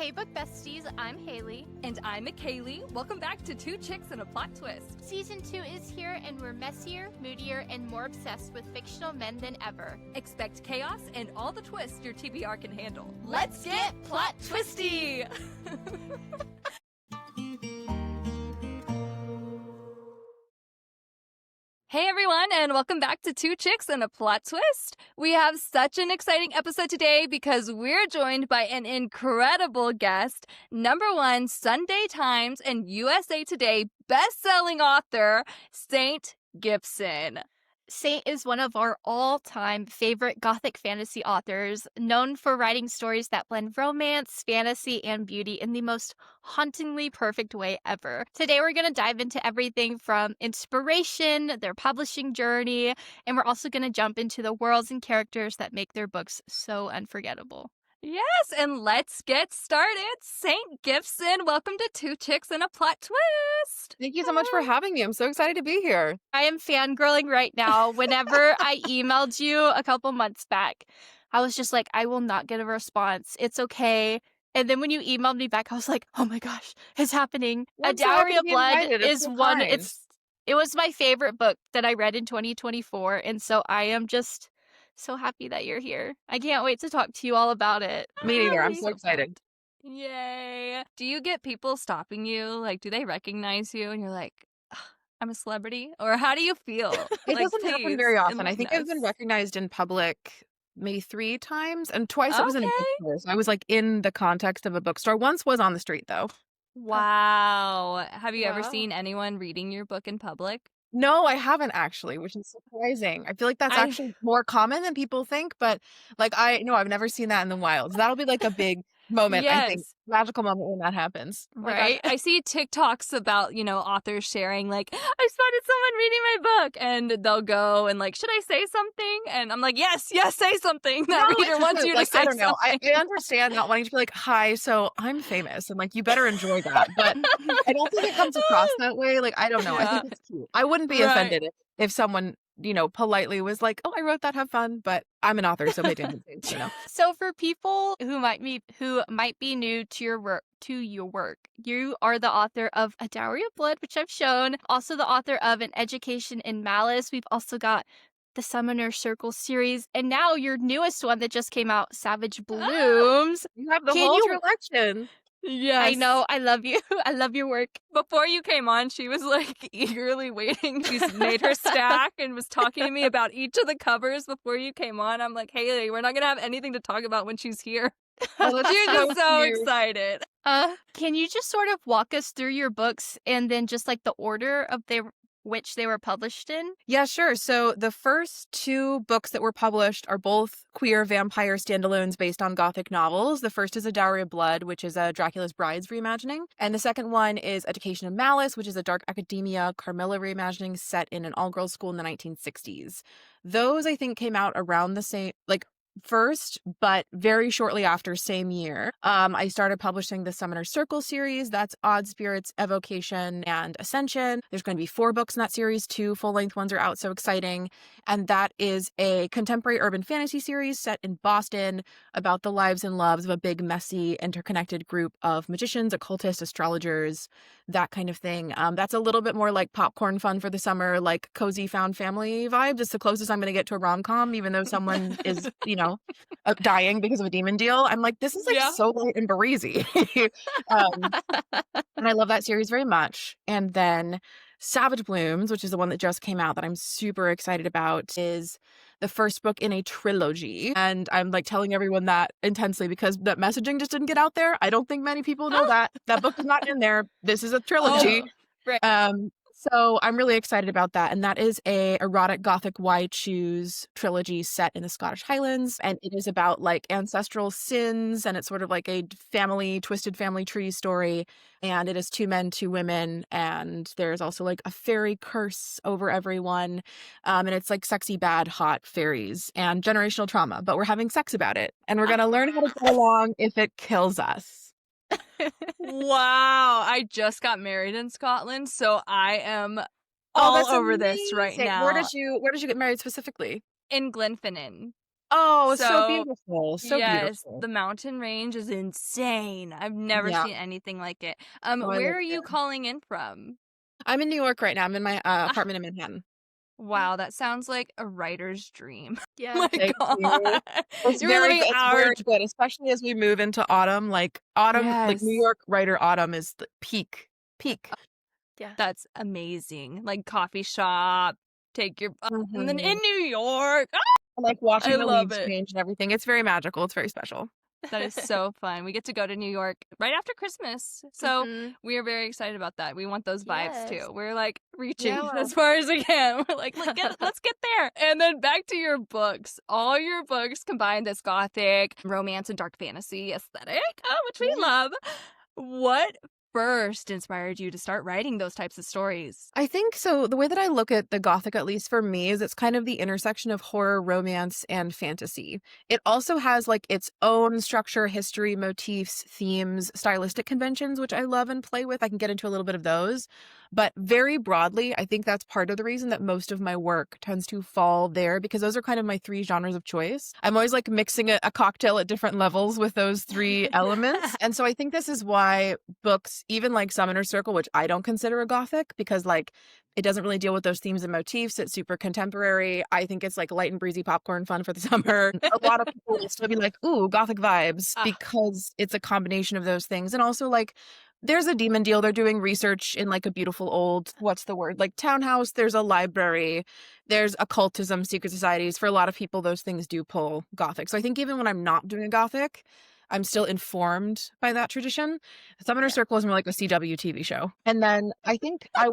Hey Book Besties, I'm Haley. And I'm McCayleigh. Welcome back to Two Chicks and a Plot Twist. Season 2 is here and we're messier, moodier, and more obsessed with fictional men than ever. Expect chaos and all the twists your TBR can handle. Let's get plot twisty! Hey everyone, and welcome back to Two Chicks and a Plot Twist. We have such an exciting episode today because we're joined by an incredible guest, #1 Sunday Times and USA Today bestselling author, Saint Gibson. Saint is one of our all-time favorite Gothic fantasy authors, known for writing stories that blend romance, fantasy, and beauty in the most hauntingly perfect way ever. Today we're going to dive into everything from inspiration, their publishing journey, and we're also going to jump into the worlds and characters that make their books so unforgettable. Yes, and let's get started. Saint Gibson, welcome to Two Chicks and a Plot Twist. Thank you so much for having me. I'm so excited to be here. I am fangirling right now. Whenever I emailed you a couple months back, I was just like, I will not get a response. It's okay. And then when you emailed me back, I was like, oh my gosh, it's happening. I'm A so happy Dowry to of be Blood invited. It's is so one. kind. It was my favorite book that I read in 2024. And so I am just so happy that you're here. I can't wait to talk to you all about it. Me neither. I'm Really? so excited. Yay. Do you get people stopping you? Like, do they recognize you and you're like, "Ugh, I'm a celebrity? Or how do you feel? It Like, doesn't happen please very often. I think I've enlighten been us. recognized in public maybe 3 times, and twice it was in a Okay. bookstore. So I was like in the context of a bookstore. Once was on the street though. Wow. Have you ever Wow. seen anyone reading your book in public? No, I haven't actually, which is surprising. I feel like that's I- actually more common than people think, but like I've never seen that in the wild. That'll be like a big moment, I think. Yes. Magical moment when that happens. Oh my gosh, Right? I see TikToks about, authors sharing, like, I spotted someone reading my book, and they'll go and, like, should I say something? And I'm like, yes, say something. That No, reader it's wants true. you to Like, say I don't know. something. I understand not wanting to be like, hi, so I'm famous, and like you better enjoy that. But I don't think it comes across that way. Like, I don't know. I Yeah. think it's cute. I wouldn't be Right. offended if someone, politely was like, oh, I wrote that, have fun. But I'm an author, so maybe I'm So for people who might be new to your work, you are the author of A Dowry of Blood, which I've shown, also the author of An Education in Malice. We've also got the Summoner Circle series, and now your newest one that just came out, Savage Blooms. You have the Can whole you- collection. Yes. I know, I love you. I love your work. Before you came on, she was like eagerly waiting. She's made her stack and was talking to me about each of the covers before you came on. I'm like, Haley, we're not going to have anything to talk about when she's here. Oh, that's She's so just so cute. excited. Can you just sort of walk us through your books and then just like the order of which they were published in? Yeah, sure. So the first 2 books that were published are both queer vampire standalones based on Gothic novels. The first is A Dowry of Blood, which is a Dracula's Brides reimagining. And the second one is Education of Malice, which is a dark academia Carmilla reimagining set in an all-girls school in the 1960s. Those, I think, came out around the same, first, but very shortly after, same year. I started publishing the Summoner Circle series. That's Odd Spirits, Evocation, and Ascension. There's going to be 4 books in that series. 2 full-length ones are out, so exciting. And that is a contemporary urban fantasy series set in Boston about the lives and loves of a big, messy, interconnected group of magicians, occultists, astrologers, that kind of thing. That's a little bit more like popcorn fun for the summer, like cozy found family vibes. It's the closest I'm going to get to a rom-com, even though someone is, dying because of a demon deal. I'm like, this is like Yeah. so light and breezy. And I love that series very much. And then Savage Blooms, which is the one that just came out that I'm super excited about, is the first book in a trilogy. And I'm like telling everyone that intensely because that messaging just didn't get out there. I don't think many people know that. That book is not in there. This is a trilogy. right. So I'm really excited about that. And that is a erotic Gothic Why Choose trilogy set in the Scottish Highlands. And it is about like ancestral sins. And it's sort of like a twisted family tree story. And it is 2 men, 2 women. And there's also like a fairy curse over everyone. And it's like sexy, bad, hot fairies and generational trauma. But we're having sex about it. And we're going to learn how to get along if it kills us. Wow. I just got married in Scotland, so I am all that's over this right amazing. now. Where did you get married specifically? In Glenfinnan. Oh, it's so So, beautiful. So yes, beautiful. the mountain range is insane. I've never Yeah. seen anything like it. Oh, I Where live are you there. calling in from? I'm in New York right now. I'm in my Ah, apartment in Manhattan. wow, that sounds like a writer's dream. Yeah. My Thank you. god. You're living It's our very good, especially as we move into autumn. Like autumn, like New Yes. York writer autumn is the peak. Peak. Yeah. That's amazing. Like, coffee shop, take your and then in Mhm. New York. Ah, Like I watching the love leaves it. change and everything. It's very magical. It's very special. That is so fun. We get to go to New York right after Christmas. So Mhm. we are very excited about that. We want those vibes Yes. too. We're like reaching Yeah. as far as we can. We're like, let's get there. And then back to your books. All your books combine this gothic romance and dark fantasy aesthetic, which we Yeah. love. What first inspired you to start writing those types of stories? I think so. The way that I look at the Gothic, at least for me, is it's kind of the intersection of horror, romance, and fantasy. It also has like its own structure, history, motifs, themes, stylistic conventions, which I love and play with. I can get into a little bit of those. But very broadly, I think that's part of the reason that most of my work tends to fall there because those are kind of my three genres of choice. I'm always like mixing a cocktail at different levels with those three elements. And so I think this is why books, even like Summoner's Circle, which I don't consider a gothic because like it doesn't really deal with those themes and motifs. It's super contemporary. I think it's like light and breezy popcorn fun for the summer. A lot of people will still be like, ooh, gothic vibes Ah, because it's a combination of those things. And also like there's a demon deal. They're doing research in like a beautiful old, what's the word? Like townhouse. There's a library. There's occultism, secret societies. For a lot of people, those things do pull gothic. So I think even when I'm not doing a gothic, I'm still informed by that tradition. Summoner Yeah. Circle is more like a CW TV show. And then I think I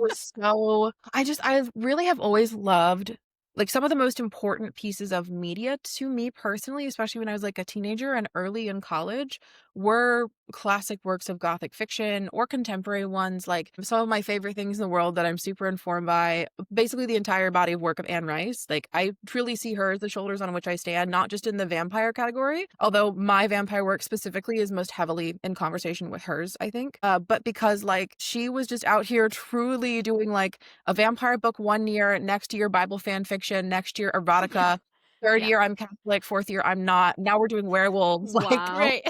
really have always loved like some of the most important pieces of media to me personally, especially when I was like a teenager and early in college, were classic works of Gothic fiction or contemporary ones. Like some of my favorite things in the world that I'm super informed by, basically the entire body of work of Anne Rice. Like I truly see her as the shoulders on which I stand, not just in the vampire category, although my vampire work specifically is most heavily in conversation with hers, I think. But because like she was just out here truly doing like a vampire book one year, next year Bible fan fiction, next year erotica, third Yeah. year I'm Catholic, fourth year I'm not. Now we're doing werewolves. Like wow. Right.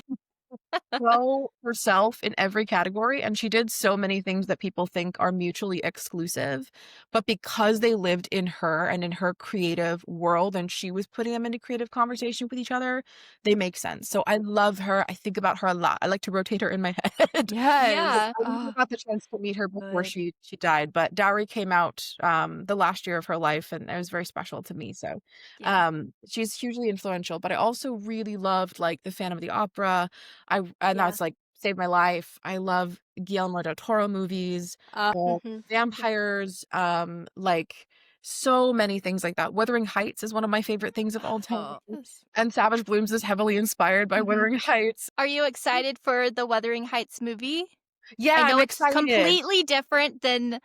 so herself in every category, and she did so many things that people think are mutually exclusive, but because they lived in her and in her creative world and she was putting them into creative conversation with each other, they make sense. So I love her. I think about her a lot. I like to rotate her in my head. Yes. Yeah. I never Oh, got the chance to meet her before good. she died, but Dowry came out the last year of her life and it was very special to me. So Yeah. she's hugely influential, but I also really loved like the Phantom of the Opera. And Yeah. that's like saved my life. I love Guillermo del Toro movies, Uh, Mhm. vampires, like so many things like that. Wuthering Heights is one of my favorite things of all time. oh, Yes. And Savage Blooms is heavily inspired by Mhm. Wuthering Heights. Are you excited for the Wuthering Heights movie? Yeah, I I'm know it's excited. completely different than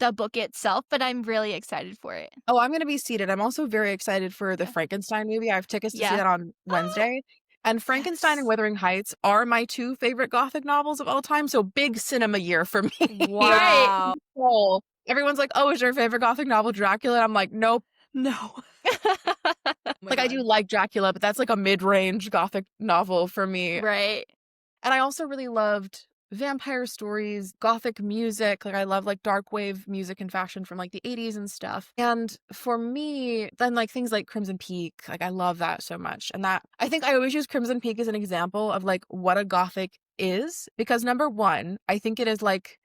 the book itself, but I'm really excited for it. Oh, I'm gonna be seated. I'm also very excited for the Yeah. Frankenstein movie. I have tickets to see Yeah. that on Wednesday. And Frankenstein and Yes. Wuthering Heights are my two favorite Gothic novels of all time. So big cinema year for me. Right. wow. Cool. Everyone's like, "Oh, is your favorite Gothic novel Dracula?" And I'm like, "Nope." No. Oh my Like, I god. do like Dracula, but that's like a mid-range Gothic novel for me. Right. And I also really loved vampire stories, Gothic music. Like, I love like dark wave music and fashion from like the 80s and stuff. And for me, then like things like Crimson Peak, like I love that so much. And that I think I always use Crimson Peak as an example of like what a Gothic is because number one, I think it is like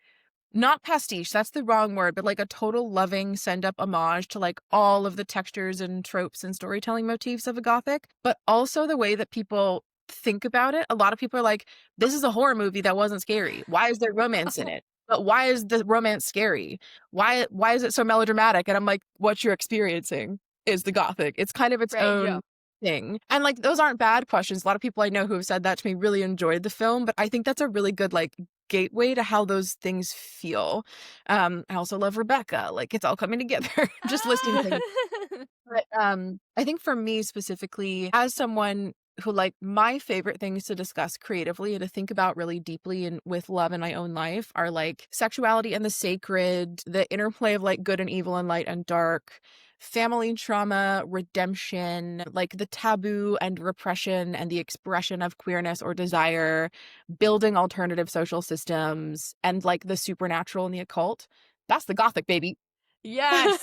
not pastiche, that's the wrong word, but like a total loving send up homage to like all of the textures and tropes and storytelling motifs of a Gothic, but also the way that people think about it. A lot of people are like, this is a horror movie that wasn't scary. Why is there romance in Oh, it? But why is the romance scary? Why is it so melodramatic? And I'm like, what you're experiencing is the Gothic. It's kind of its Right. yeah. own thing. And like those aren't bad questions. A lot of people I know who have said that to me really enjoyed the film, but I think that's a really good like gateway to how those things feel. I also love Rebecca. Like it's all coming together. Just listing things. But I think for me specifically, as someone who like my favorite things to discuss creatively and to think about really deeply and with love in my own life are like sexuality and the sacred, the interplay of like good and evil and light and dark, family trauma, redemption, like the taboo and repression and the expression of queerness or desire, building alternative social systems, and like the supernatural and the occult. That's the Gothic, baby. Yes,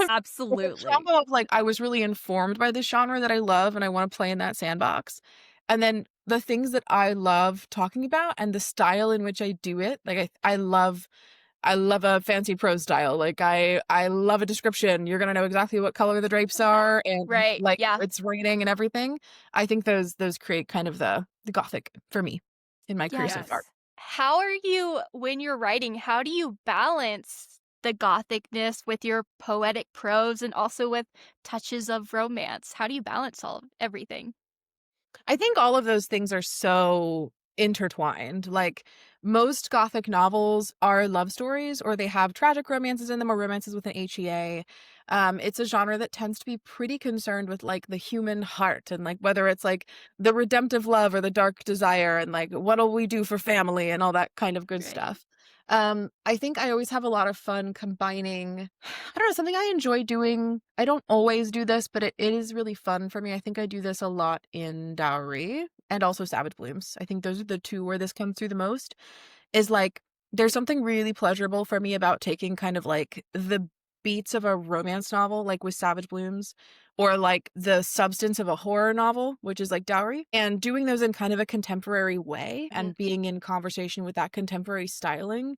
With the absolutely. combo of, like, I was really informed by this genre that I love, and I wanna play in that sandbox, and then the things that I love talking about and the style in which I do it, like, I love a fancy prose style, like, I love a description, you're gonna know exactly what color the drapes are and, Right. like, Yeah. it's raining and everything. I think those create kind of the Gothic for me in my career so Yes. far. Yes. How are you when you're writing, how do you balance the Gothicness with your poetic prose and also with touches of romance? How do you balance everything? I think all of those things are so intertwined. Like most Gothic novels are love stories or they have tragic romances in them or romances with an HEA. It's a genre that tends to be pretty concerned with like the human heart and like whether it's like the redemptive love or the dark desire and like what'll we do for family and all that kind of good Right. stuff. I think I always have a lot of fun combining, I don't know, something I enjoy doing. I don't always do this, but it is really fun for me. I think I do this a lot in Dowry and also Savage Blooms. I think those are the two where this comes through the most. Is like there's something really pleasurable for me about taking kind of like the beats of a romance novel, like with Savage Blooms, or like the substance of a horror novel, which is like Dowry, and doing those in kind of a contemporary way Mhm. and being in conversation with that contemporary styling.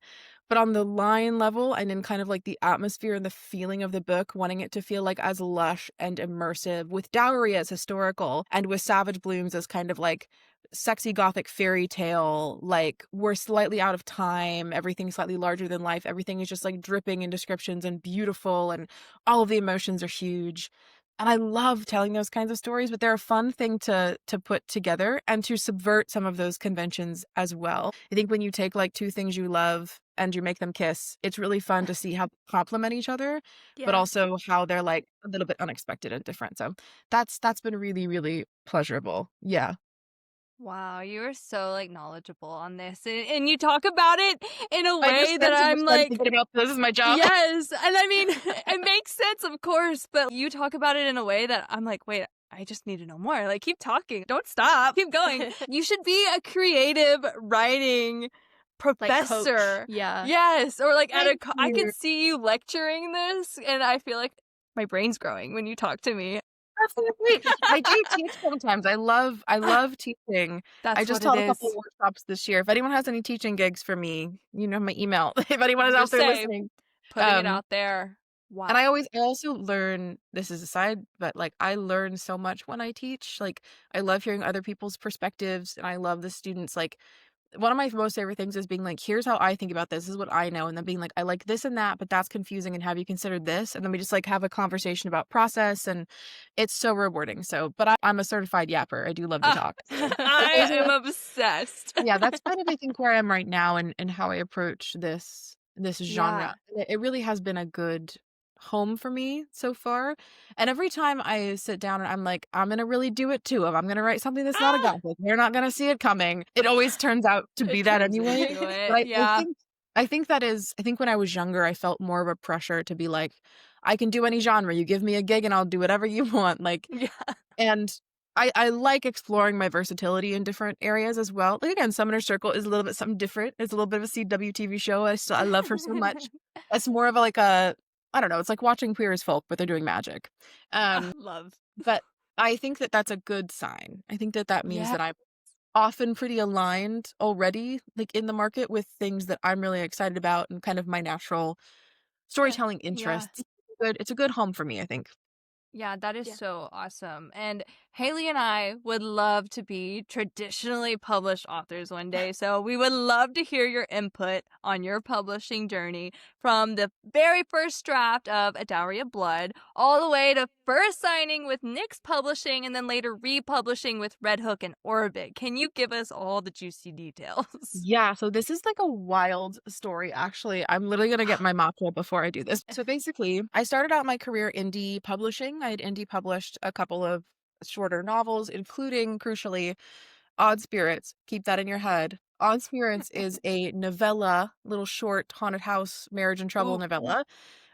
But on the line level and in kind of like the atmosphere and the feeling of the book, wanting it to feel like as lush and immersive, with Dowry as historical and with Savage Blooms as kind of like sexy gothic fairy tale, like we're slightly out of time, everything's slightly larger than life, everything is just like dripping in descriptions and beautiful and all of the emotions are huge. And I love telling those kinds of stories, but they're a fun thing to put together and to subvert some of those conventions as well. I think when you take like two things you love and you make them kiss, it's really fun to see how they complement each other, but Yeah. also how they're like a little bit unexpected and different. So that's been really, really pleasurable. Yeah. Wow, you are so like knowledgeable on this. And you talk about it in a I just way that spend too much I'm time like, thinking about this is my job. yes. And I mean, it makes sense, of course, but you talk about it in a way that I'm like, wait, I just need to know more. Like, keep talking. Don't stop. Keep going. You should be a creative writing Like coach. professor. Yeah. Yes. Or like Thank I you. could see you lecturing this, and I feel like my brain's growing when you talk to me. Absolutely. I do teach sometimes. I love teaching. I That's just what it taught a couple is. of workshops this year. If anyone has any teaching gigs for me, you know my email. If anyone is out Just there say, listening. putting it Um, out there. and Wow. I also learn, this is a side, but like I learn so much when I teach. Like I love hearing other people's perspectives and I love the students like one of my most favorite things is being like, here's how I think about this. This is what I know. And then being like, I like this and that, but that's confusing. And have you considered this? And then we just like have a conversation about process. And it's so rewarding. So, but I'm a certified yapper. I do love to Ah, talk. But I those am are, obsessed. yeah, that's kind of, I think, where I am right now and how I approach this genre. Yeah. And it really has been a good home for me so far. And every time I sit down and I'm like, I'm gonna really do it to them. I'm gonna write something that's not a Ah! gothic. They're not gonna see it coming. It always turns out to be It that turns anyway. into But it. I Yeah. think I think when I was younger, I felt more of a pressure to be like, I can do any genre. You give me a gig and I'll do whatever you want. Like Yeah. and I like exploring my versatility in different areas as well. Like again, Summoner Circle is a little bit something different. It's a little bit of a CW TV show. I love her so much. It's more of a, like a I don't know. It's like watching Queer as Folk, but they're doing magic. Ah, Um, love. but I think that that's a good sign. I think that that means Yeah. that I'm often pretty aligned already, like in the market with things that I'm really excited about and kind of my natural storytelling Yeah. interests. It's a good home for me, I think. Yeah, that is Yeah. so awesome. And Haley and I would love to be traditionally published authors one day. So we would love to hear your input on your publishing journey from the very first draft of A Dowry of Blood all the way to first signing with Nyx Publishing and then later republishing with Red Hook and Orbit. Can you give us all the juicy details? Yeah, so this is like a wild story, actually. I'm literally gonna get my matcha before I do this. So basically, I started out my career indie publishing. I had indie published a couple of shorter novels, including, crucially, Odd Spirits. Keep that in your head. Odd Spirits is a novella, little short haunted house marriage and trouble Ooh. novella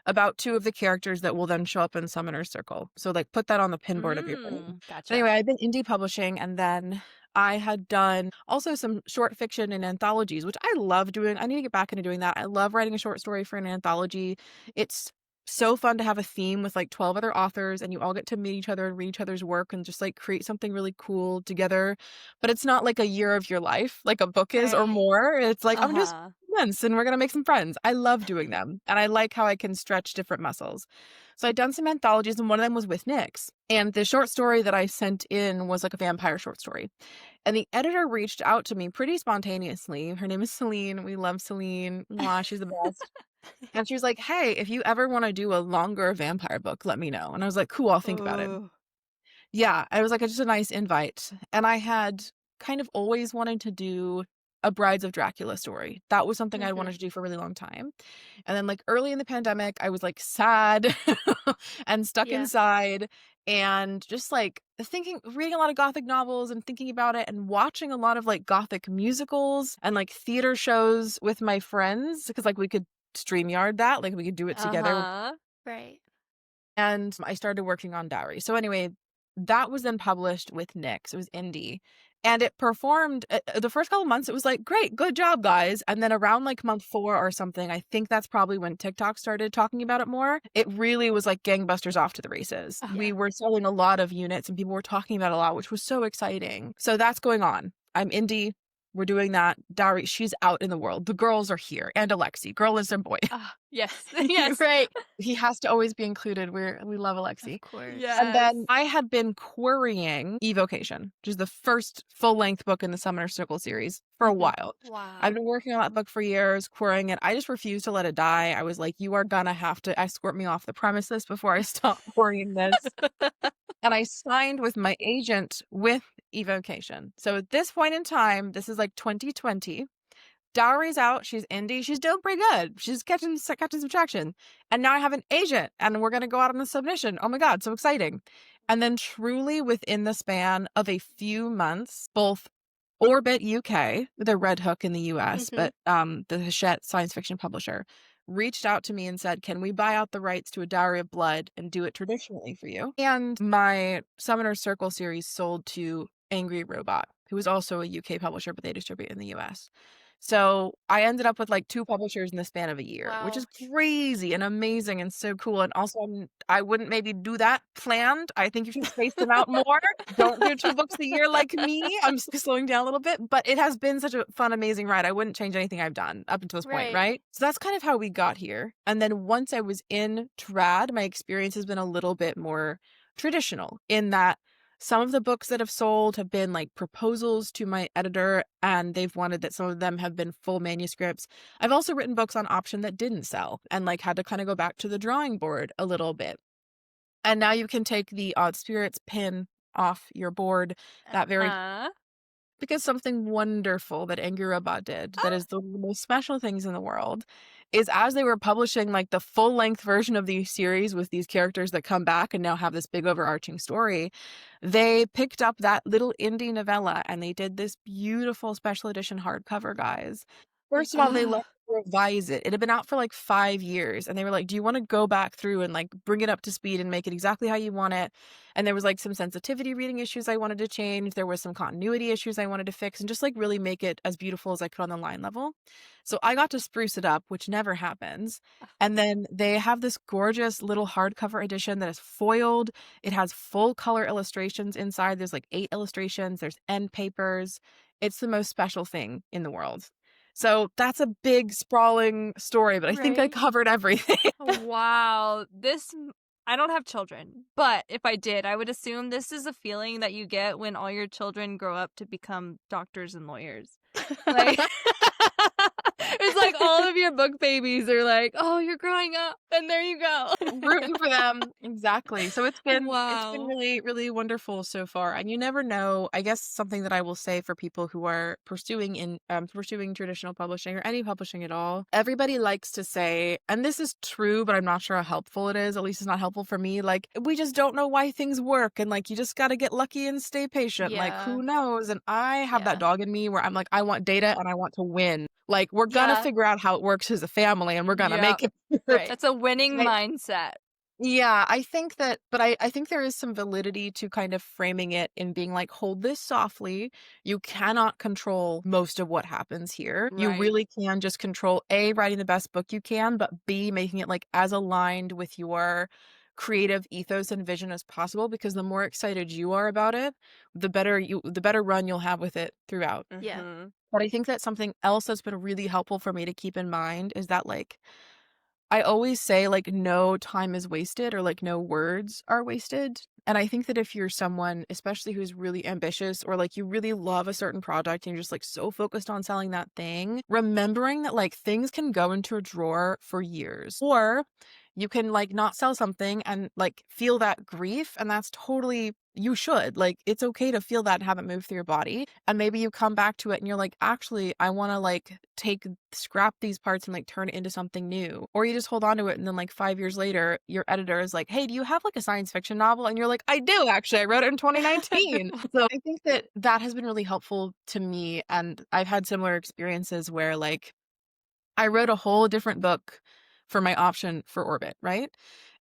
about two of the characters that will then show up in Summoner's Circle. So like put that on the pinboard of your brain. But Gotcha. anyway, I've been indie publishing, and then I had done also some short fiction and anthologies, which I love doing. I need to get back into doing that. I love writing a short story for an anthology. It's so fun to have a theme with like 12 other authors, and you all get to meet each other and read each other's work and just like create something really cool together. But it's not like a year of your life like a book is or Right. more. It's like I'm just Uh-huh. months and we're gonna make some friends. I love doing them, and I like how I can stretch different muscles. So I'd done some anthologies, and one of them was with Nyx. And the short story that I sent in was like a vampire short story. And the editor reached out to me pretty spontaneously. Her name is Celine. We love Celine. Mwah, she's the best. And she was like, "Hey, if you ever want to do a longer vampire book, let me know." And I was like, "Cool, I'll think about it." Ooh. Yeah, I was like, it's just a nice invite. And I had kind of always wanted to do a Brides of Dracula story. That was something I wanted to do for a really long time. And then like early in the pandemic, I was like sad and stuck Yeah. inside and just like reading a lot of Gothic novels and thinking about it and watching a lot of like Gothic musicals and like theater shows with my friends because like we could StreamYard that, like we could do it together. Uh-huh. Right. And I started working on Dowry. So anyway, that was then published with Nyx. It was indie. And it performed the first couple months. It was like, great, good job, guys. And then around like month 4 or something, I think that's probably when TikTok started talking about it more. It really was like gangbusters off to the races. Oh, We yeah. were selling a lot of units and people were talking about it a lot, which was so exciting. So that's going on. I'm indie. We're doing that. Dowry, she's out in the world. The girls are here. And Alexi, girl is and boy. Ah, yes. Yes. Right. He has to always be included. We love Alexi. Of course. Yes. And then I had been querying Evocation, which is the first full-length book in the Summoner Circle series, for a while. Wow. I've been working on that book for years, querying it. I just refused to let it die. I was like, you are gonna have to escort me off the premises before I stop querying this. And I signed with my agent with Evocation. So at this point in time, this is like 2020. Dowry's out. She's indie. She's doing pretty good. She's catching some traction. And now I have an agent and we're going to go out on a submission. Oh my God, so exciting. And then truly within the span of a few months, both Orbit UK, the Red Hook in the US, but the Hachette science fiction publisher, reached out to me and said, can we buy out the rights to A Dowry of Blood and do it traditionally for you? And my Summoner Circle series sold to Angry Robot, who is also a UK publisher, but they distribute in the US. So I ended up with like 2 publishers in the span of a year, which is Wow. crazy and amazing and so cool. And also, I wouldn't maybe do that planned. I think you should space them out more. Don't do 2 books a year like me. I'm slowing down a little bit, but it has been such a fun, amazing ride. I wouldn't change anything I've done up until this point, Right. right? So that's kind of how we got here. And then once I was in trad, my experience has been a little bit more traditional in that some of the books that have sold have been like proposals to my editor, and they've wanted that some of them have been full manuscripts. I've also written books on option that didn't sell and like had to kind of go back to the drawing board a little bit. And now you can take the Odd Spirits pin off your board that very because something wonderful that Angry Robot did that is the most special things in the world is as they were publishing like the full length version of the series with these characters that come back and now have this big overarching story, they picked up that little indie novella and they did this beautiful special edition hardcover, guys. First of all, they let me revise it. It had been out for like 5 years and they were like, do you want to go back through and like bring it up to speed and make it exactly how you want it? And there was like some sensitivity reading issues I wanted to change. There was some continuity issues I wanted to fix and just like really make it as beautiful as I could on the line level. So I got to spruce it up, which never happens. And then they have this gorgeous little hardcover edition that is foiled. It has full color illustrations inside. There's like 8 illustrations. There's end papers. It's the most special thing in the world. So that's a big sprawling story, but I think I Right. covered everything. Wow. I don't have children, but if I did, I would assume this is a feeling that you get when all your children grow up to become doctors and lawyers. Like, it's like all of your book babies are like, oh, you're growing up. Then there you go. Rooting for them. Exactly. So it's been Wow. really, really wonderful so far. And you never know. I guess something that I will say for people who are pursuing traditional publishing or any publishing at all, everybody likes to say, and this is true, but I'm not sure how helpful it is. At least it's not helpful for me. Like, we just don't know why things work, and like you just gotta get lucky and stay patient. Like, Yeah. who knows? And I have that Yeah. dog in me where I'm like, I want data and I want to win. Like, we're gonna Yeah. figure out how it works as a family and we're gonna Yeah. make it work. Right. That's a winning Right. mindset. Yeah, I think that, but I think there is some validity to kind of framing it in being like, hold this softly. You cannot control most of what happens here. You Right. really can just control A, writing the best book you can, but B, making it like as aligned with your creative ethos and vision as possible, because the more excited you are about it, the better run you'll have with it throughout. Yeah. Mhm. But I think that something else that's been really helpful for me to keep in mind is that, like, I always say, like, no time is wasted, or like no words are wasted. And I think that if you're someone, especially who's really ambitious, or like you really love a certain product and you're just like so focused on selling that thing, remembering that like things can go into a drawer for years, or you can like not sell something and like feel that grief. And that's totally, you should, like, it's okay to feel that and have it move through your body. And maybe you come back to it and you're like, actually, I want to like scrap these parts and like turn it into something new. Or you just hold on to it, and then like 5 years later, your editor is like, hey, do you have like a science fiction novel? And you're like, I do, actually. I wrote it in 2019. So I think that that has been really helpful to me. And I've had similar experiences where like I wrote a whole different book for my option for Orbit, right?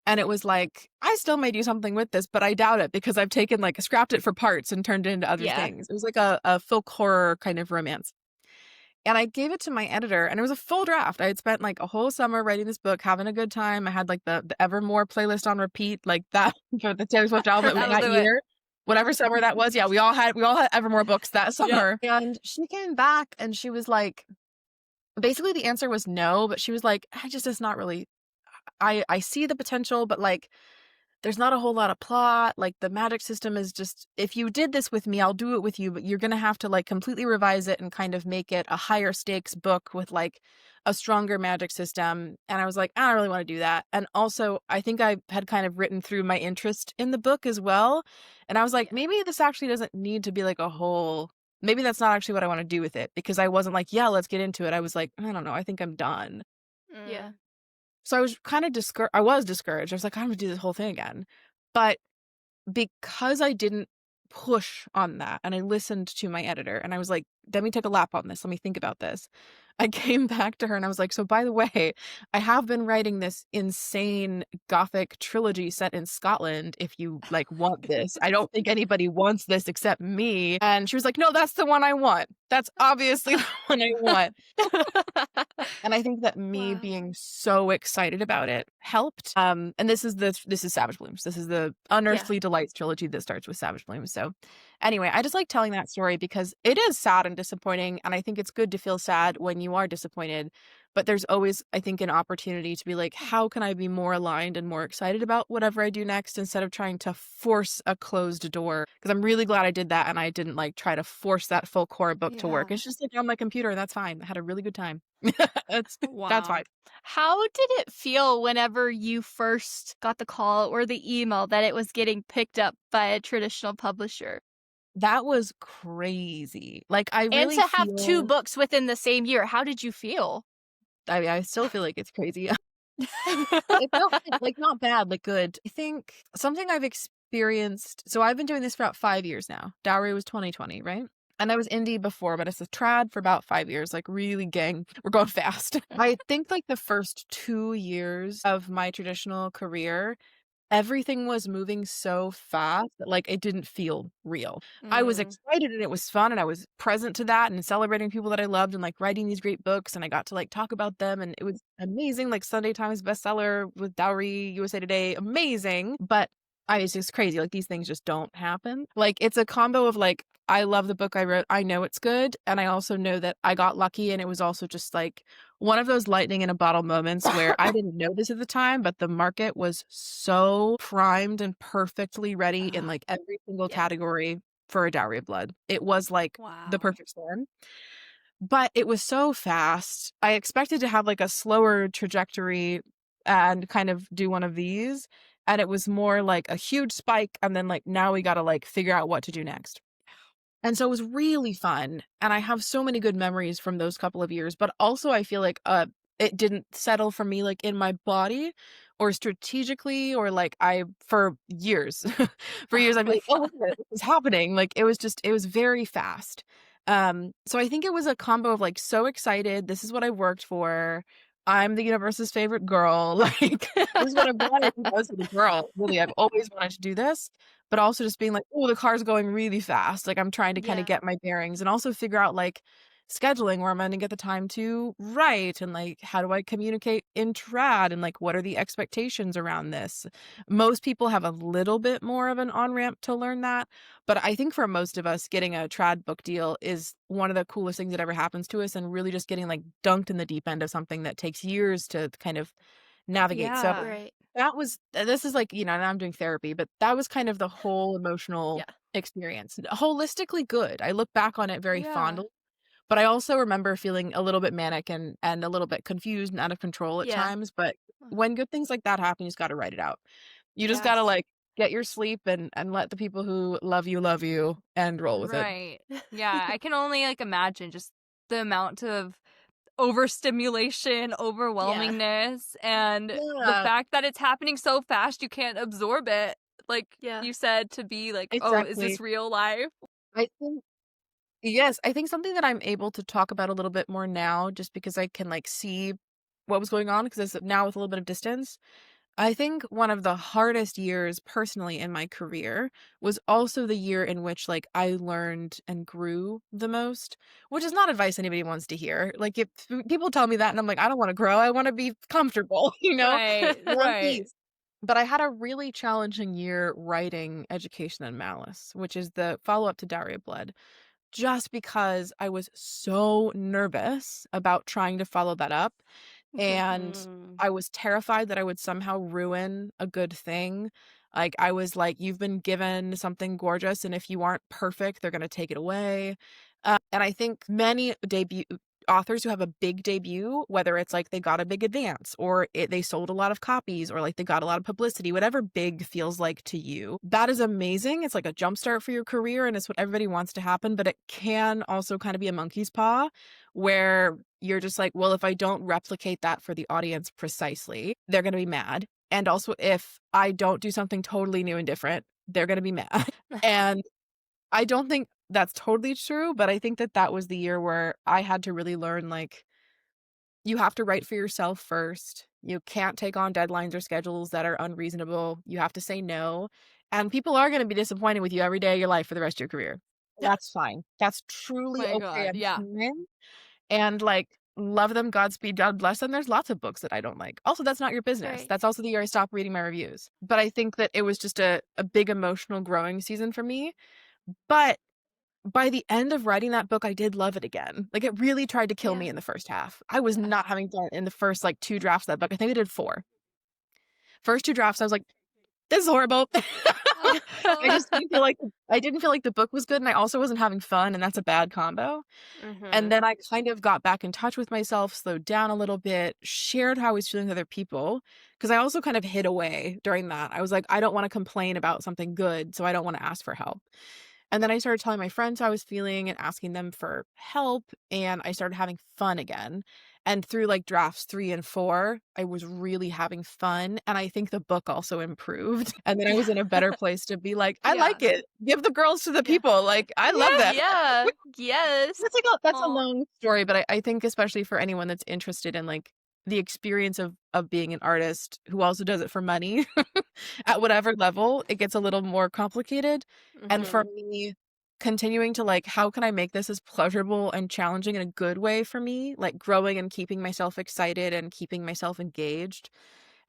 And it was like, I still may do something with this, but I doubt it, because I've taken like scrapped it for parts and turned it into other Yeah. things. It was like a folk horror kind of romance. And I gave it to my editor, and it was a full draft. I had spent like a whole summer writing this book, having a good time. I had like the Evermore playlist on repeat, like that for the Taylor Swift album That'll that do it. year. Whatever summer that was. Yeah, we all had Evermore books that summer. And she came back and she was like, basically the answer was no, but she was like, it's not really, I see the potential, but like there's not a whole lot of plot. Like, the magic system is just, if you did this with me, I'll do it with you, but you're going to have to like completely revise it and kind of make it a higher stakes book with like a stronger magic system. And I was like, I don't really want to do that. And also, I think I had kind of written through my interest in the book as well. And I was like, maybe this actually doesn't need to be like a whole, maybe that's not actually what I want to do with it, because I wasn't like, yeah, let's get into it. I was like, I don't know. I think I'm done. Yeah. So I was kind of discouraged. I was discouraged. I was like, I'm going to do this whole thing again. But because I didn't push on that, and I listened to my editor, and I was like, let me take a lap on this. Let me think about this. I came back to her and I was like, so by the way, I have been writing this insane Gothic trilogy set in Scotland. If you like want this, I don't think anybody wants this except me. And she was like, no, that's the one I want. That's obviously the one I want. And I think that me Wow. being so excited about it helped. And this is Savage Blooms. This is the Unearthly Delights trilogy that starts with Savage Blooms. So anyway, I just like telling that story because it is sad and disappointing. And I think it's good to feel sad when you are disappointed. But there's always, I think, an opportunity to be like, how can I be more aligned and more excited about whatever I do next, instead of trying to force a closed door? Because I'm really glad I did that, and I didn't like try to force that full core book to work. Yeah. It's just like on my computer, and that's fine. I had a really good time. That's Wow. fine. How did it feel whenever you first got the call or the email that it was getting picked up by a traditional publisher? That was crazy. Like, I And really to have 2 feel, books within the same year, how did you feel? I mean, I still feel like it's crazy. It felt like not bad, like good. I think something I've experienced. So I've been doing this for about 5 years now. Dowry was 2020, right? And I was indie before, but it's a trad for about 5 years. Like, really, gang, we're going fast. I think like the first 2 years of my traditional career, everything was moving so fast that like it didn't feel real. I was excited and it was fun, and I was present to that and celebrating people that I loved and like writing these great books, and I got to like talk about them, and it was amazing. Like, Sunday Times bestseller with Dowry, USA Today, amazing. But it's just crazy. Like, these things just don't happen. Like, it's a combo of like, I love the book I wrote. I know it's good. And I also know that I got lucky. And it was also just like one of those lightning in a bottle moments where I didn't know this at the time, but the market was so primed and perfectly ready in like every single Yeah. category for A Dowry of Blood. It was like the Wow. perfect storm. But it was so fast. I expected to have like a slower trajectory and kind of do one of these. And it was more like a huge spike. And then like, now we got to like figure out what to do next. And so it was really fun, and I have so many good memories from those couple of years, but also I feel like, it didn't settle for me, like, in my body or strategically or, like, I for years. For years, Oh I'd be my like, "Oh, god. wait a minute, this is happening." Like, it was very fast. So I think it was a combo of, like, so excited, this is what I worked for, I'm the universe's favorite girl, like, this is what I wanted since I was a little girl, really, I've always wanted to do this, but also just being like, "Oh, the car's going really fast." Like, I'm trying to kinda Yeah. get my bearings and also figure out, like, scheduling where I'm gonna get the time to write and, like, how do I communicate in trad and, like, what are the expectations around this? Most people have a little bit more of an on-ramp to learn that, but I think for most of us, getting a trad book deal is one of the coolest things that ever happens to us and really just getting, like, dunked in the deep end of something that takes years to kind of navigate. So Yeah. Right. that was this is like, now I'm doing therapy, but that was kind of the whole emotional Yeah. experience. Holistically good. I look back on it very Yeah. fondly, but I also remember feeling a little bit manic and a little bit confused and out of control at Yeah. times, but when good things like that happen, you just gotta write it out. You just gotta, Yes. like, get your sleep and let the people who love you, and roll with it. Right. Yeah, I can only, like, imagine just the amount of overstimulation, Yeah. overwhelmingness, and the Yeah, fact that it's happening so fast you can't absorb it, like Yeah. you said, to be like, "Oh, is exactly. this real life?" I think Yes, I think something that I'm able to talk about a little bit more now just because I can, like, see what was going on because it's now with a little bit of distance. I think one of the hardest years personally in my career was also the year in which, like, I learned and grew the most, which is not advice anybody wants to hear. Like, if people tell me that and I'm like, "I don't wanna grow, I wanna be comfortable," you know? Right, I want right. peace. But I had a really challenging year writing Education and Malice, which is the follow-up to Dowry of Blood, just because I was so nervous about trying to follow that up, and Mm. I was terrified that I would somehow ruin a good thing. Like, I was like, "You've been given something gorgeous, and if you aren't perfect, they're gonna take it away." And I think many debut authors who have a big debut, whether it's like they got a big advance or they sold a lot of copies or like they got a lot of publicity, whatever big feels like to you, that is amazing. It's like a jumpstart for your career and it's what everybody wants to happen. But it can also kind of be a monkey's paw where you're just like, well, if I don't replicate that for the audience precisely, they're going to be mad. And also, if I don't do something totally new and different, they're going to be mad. And I don't think that's totally true, but I think that that was the year where I had to really learn, like, you have to write for yourself first. You can't take on deadlines or schedules that are unreasonable. You have to say no. And people are going to be disappointed with you every day of your life for the rest of your career. Yeah. That's fine. That's truly My okay god, and yeah. human. And like, love them, Godspeed, God bless them. There's lots of books that I don't like. Also, that's not your business. Right. That's also the year I stopped reading my reviews. But I think that it was just a big emotional growing season for me. But by the end of writing that book, I did love it again. Like, it really tried to kill Yeah. me in the first half. I was not having fun in the first, like, 2 drafts of that book. I think I did 4. First 2 drafts, I was like, "This is horrible." I didn't feel like the book was good, and I also wasn't having fun, and that's a bad combo. And Mhm. then I kind of got back in touch with myself, slowed down a little bit, shared how I was feeling with other people, because I also kind of hid away during that. I was like, "I don't wanna complain about something good, so I don't wanna ask for help." And then I started telling my friends how I was feeling and asking them for help, and I started having fun again. And through like drafts 3 and 4, I was really having fun, and I think the book also improved. And then I Yeah. was in a better place to be like, "I Yeah. like it. Give the girls to the Yeah. people. Like, I love Yeah. that." Yeah. Yes. That's a Oh. long story, but I think especially for anyone that's interested in, like, the experience of being an artist who also does it for money at whatever level, it gets a little more complicated. And for Mhm. me, continuing to, like, how can I make this as pleasurable and challenging in a good way for me? Like, growing and keeping myself excited and keeping myself engaged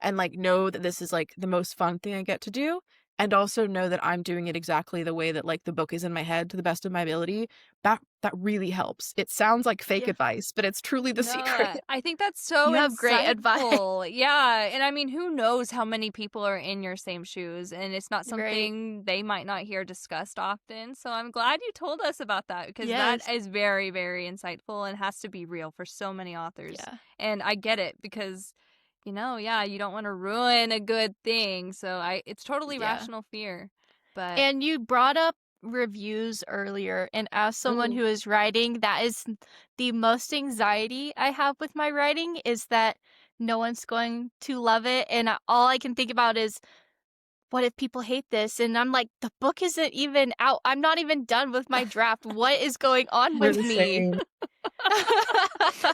and, like, know that this is, like, the most fun thing I get to do, and also know that I'm doing it exactly the way that, like, the book is in my head to the best of my ability. That really helps. It sounds like fake Yeah. advice, but it's truly the secret. No, I think that's so You have great advice. insightful. Yeah, and I mean, who knows how many people are in your same shoes, and it's not Right. something they might not hear discussed often. So I'm glad you told us about that because that Yes. is very, very insightful and has to be real for so many authors. Yeah. And I get it because yeah, you don't want to ruin a good thing. So it's totally Yeah. rational fear. But And you brought up reviews earlier, and as someone mm, who is writing, that is the most anxiety I have with my writing is that no one's going to love it, and all I can think about is, "What if people hate this?" And I'm like, "The book isn't even out. I'm not even done with my draft. What is going on We're with the me?" same.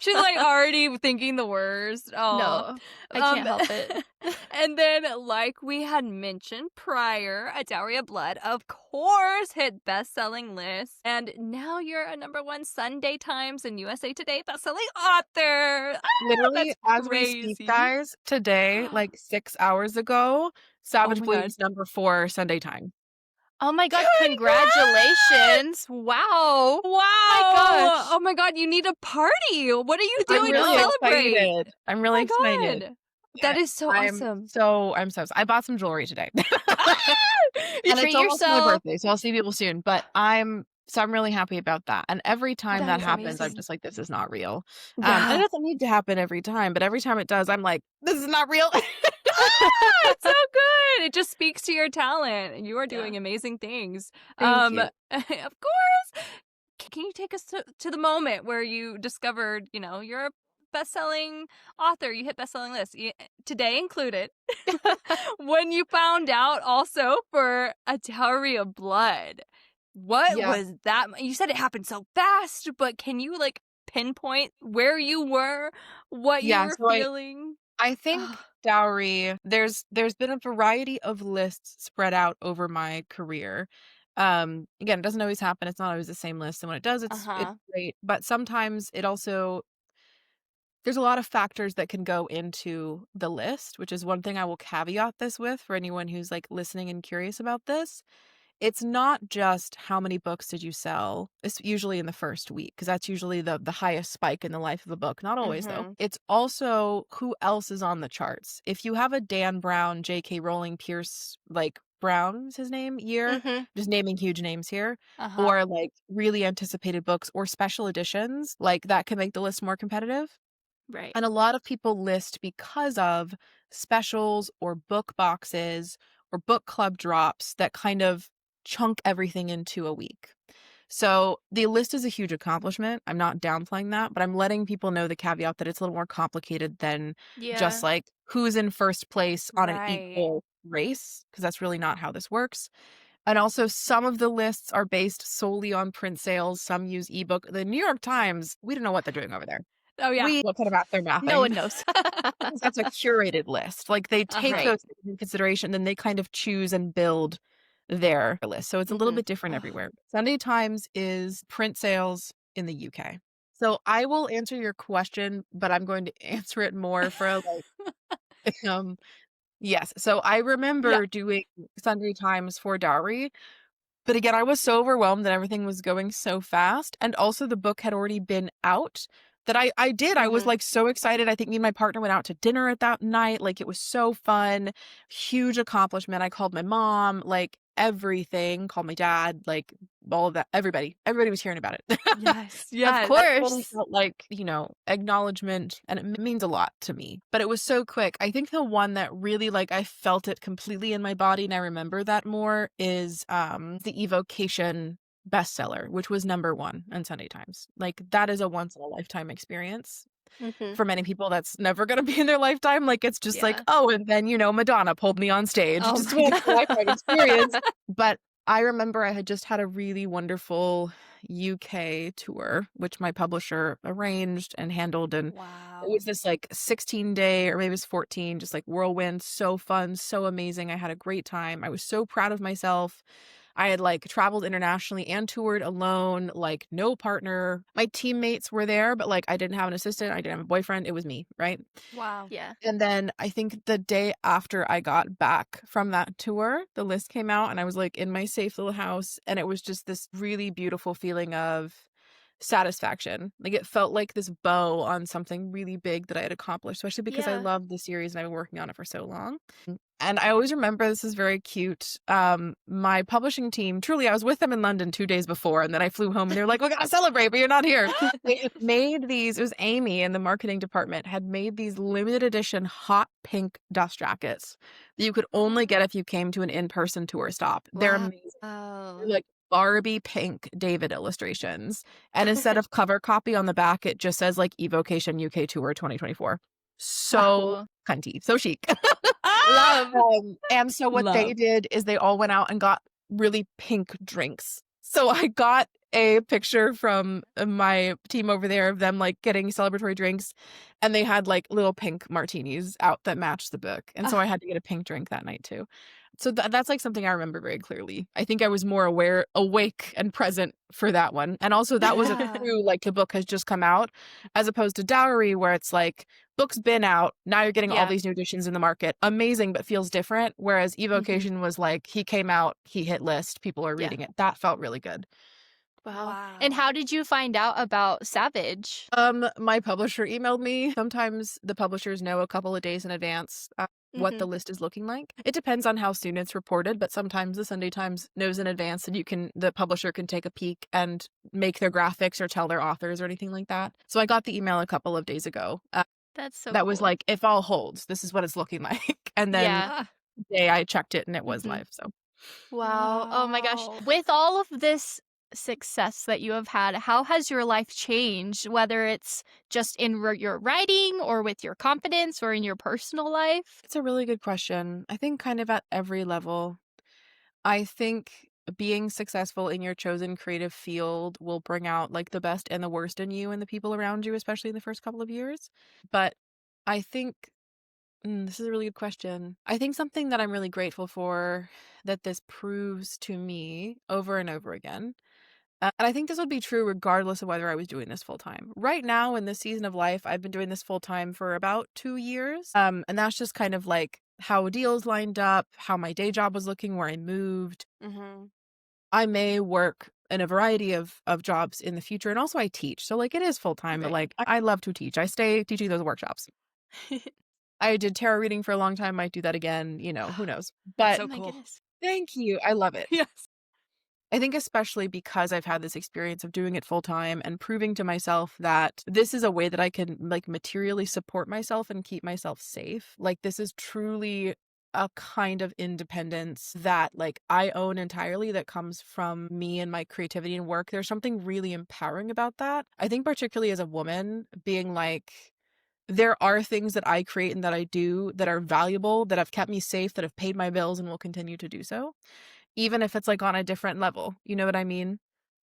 she's like already thinking the worst. Oh, No, I um, can't help it. and then like we had mentioned prior, A Dowry of Blood, of course, hit best-selling lists, and now you're a #1 Sunday Times and USA Today best-selling author. Ah, Literally, that's as we speak, crazy. guys, today, like 6 hours ago, Oh Savage my god. Blues #4 Sunday Time. Oh my god, Congrats! congratulations. Wow. My Wow! gosh. Oh my god, you need a party. What are you I I'm doing to really know. celebrate? excited. I'm Oh really my excited. god. That is so I'm awesome. I bought some jewelry today. You And it's treat almost my yourself. birthday, so I'll see people soon, but I'm really happy about that, and every time That that is happens, I'm amazing. just like, "This is not real." And it Yeah. doesn't need to happen every time, but every time it does, I'm like, "This is not real." It's so good. It just speaks to your talent. You are Yeah. doing amazing things. Thank you. Of course. Can you take us to the moment where you discovered, you're a best-selling author, you hit best-selling lists, today included, when you found out also for A Dowry of Blood? What Yeah. was that? You said it happened so fast, but can you like pinpoint where you were, what you Yeah, were so feeling? I think Ah, Dowry, there's been a variety of lists spread out over my career. Again, it doesn't always happen. It's not always the same list, and when it does, it's uh-huh. great. But sometimes it also there's a lot of factors that can go into the list, which is one thing I will caveat this with for anyone who's like listening and curious about this. It's not just how many books did you sell. It's usually in the first week because that's usually the highest spike in the life of a book. Not always though. Mm-hmm. It's also who else is on the charts. If you have a Dan Brown, J.K. Rowling, Pierce, like Brown's his name year, Mhm. just naming huge names here, Uh-huh. or like really anticipated books or special editions, like that can make the list more competitive. Right. And a lot of people list because of specials or book boxes or book club drops that kind of chunk everything into a week. So the list is a huge accomplishment. I'm not downplaying that, but I'm letting people know the caveat that it's a little more complicated than just Yeah. like who's in first place on an Right. equal race, because that's really not how this works. And also, some of the lists are based solely on print sales. Some use ebook. The New York Times, we don't know what they're doing over there. Oh yeah. We what kind of math they're No one mathing. knows. Because that's a curated list. Like, they take Uh-huh. Right. those things into consideration, then they kind of choose and build their list. So it's a little Mhm. bit different Oh, everywhere. Sunday Times is print sales in the UK. So I will answer your question, but I'm going to answer it more for um yes. So I yeah. remember doing Sunday Times for Dowry, but again, I was so overwhelmed that everything was going so fast, and also the book had already been out that I was, Mhm. like, so excited. I think me and my partner went out to dinner at that night, like, it was so fun, huge accomplishment. I called my mom, like, everything, called my dad, like, all of that, everybody was hearing about it. Yes. Of Yes. I totally course. felt like, acknowledgement, and it means a lot to me, but it was so quick. I think the one that really, like, I felt it completely in my body, and I remember that more is, the Evocation bestseller, which was #1 on Sunday Times. Like, that is a once in a lifetime experience. Mhm. For many people, that's never gonna be in their lifetime. Like, it's just like, Yeah. "Oh, and then, Madonna pulled me on stage." Oh Just a my once in a lifetime experience. god. But I remember I had just had a really wonderful UK tour, which my publisher arranged and handled, and it Wow. was this, like, 16-day, or maybe it was 14, just, like, whirlwind, so fun, so amazing. I had a great time. I was so proud of myself. I had, like, traveled internationally and toured alone, like, no partner. My teammates were there, but, like, I didn't have an assistant, I didn't have a boyfriend, it was me, right? Wow. Yeah. And then I think the day after I got back from that tour, the list came out and I was, like, in my safe little house, and it was just this really beautiful feeling of satisfaction. Like it felt like this bow on something really big that I had accomplished, especially because I Yeah. love the series and I've been working on it for so long. And I always remember, this is very cute. My publishing team, truly, I was with them in London 2 days before, and then I flew home and they're like, "We gotta celebrate, but you're not here." They had made these, it was Amy in the marketing department, had made these limited edition hot pink dust jackets that you could only get if you came to an in-person tour stop. They're Wow. amazing. They're like Barbie pink David illustrations. And instead of cover copy on the back, it just says like Evocation UK Tour 2024. So Cool. cunty, so chic. Love. And so what they Love. did is they all went out and got really pink drinks. So I got a picture from my team over there of them like getting celebratory drinks, and they had like little pink martinis out that matched the book. And so I had to get a pink drink that night too. So that's like something I remember very clearly. I think I was more awake and present for that one. And also that was a Yeah. true, like the book has just come out, as opposed to Dowry, where it's like book's been out, now you're getting all Yeah. these new editions in the market. Amazing, but feels different. Whereas Evocation was like, he came out, he hit list, people are Yeah. reading it. That felt really good. Wow. And how did you find out about Savage? My publisher emailed me. Sometimes the publishers know a couple of days in advance what the list is looking like. It depends on how soon it's reported, but sometimes the Sunday Times knows in advance, and the publisher can take a peek and make their graphics or tell their authors or anything like that. So I got the email a couple of days ago. That's so That was cool. like, if all holds, this is what it's looking like. And then Yeah. the day I checked it and it was Mhm. live. So Wow. Oh my gosh. Wow. With all of this success that you have had, how has your life changed, whether it's just in your writing or with your confidence or in your personal life? it's a really good question. I think kind of at every level. I think being successful in your chosen creative field will bring out like the best and the worst in you and the people around you, especially in the first couple of years. But I think this is a really good question. I think something that I'm really grateful for that this proves to me over and over again. And I think this would be true regardless of whether I was doing this full time. Right now, in this season of life, I've been doing this full time for about 2 years. And that's just kind of like how deals lined up, how my day job was looking, where I moved. I may work in a variety of jobs in the future. And also I teach. So like it is full time, but Right. like I love to teach. I stay teaching those workshops. I did tarot reading for a long time. Might do that again. You know, who knows? But so Oh my cool. goodness. thank you. I love it. Yes. I think especially because I've had this experience of doing it full time and proving to myself that this is a way that I can like materially support myself and keep myself safe. Like this is truly a kind of independence that like I own entirely, that comes from me and my creativity and work. There's something really empowering about that. I think particularly as a woman, being like, there are things that I create and that I do that are valuable, that have kept me safe, that have paid my bills and will continue to do so, even if it's like on a different level. You know what I mean?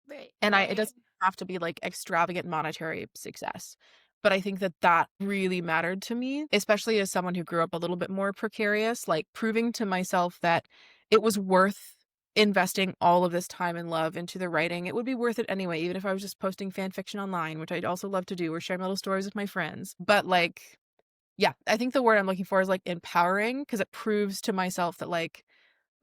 Right. And it Right. doesn't have to be like extravagant monetary success. But I think that that really mattered to me, especially as someone who grew up a little bit more precarious, like proving to myself that it was worth investing all of this time and love into the writing. It would be worth it anyway, even if I was just posting fan fiction online, which I'd also love to do, or sharing little stories with my friends. But like, yeah, I think the word I'm looking for is like empowering, because it proves to myself that like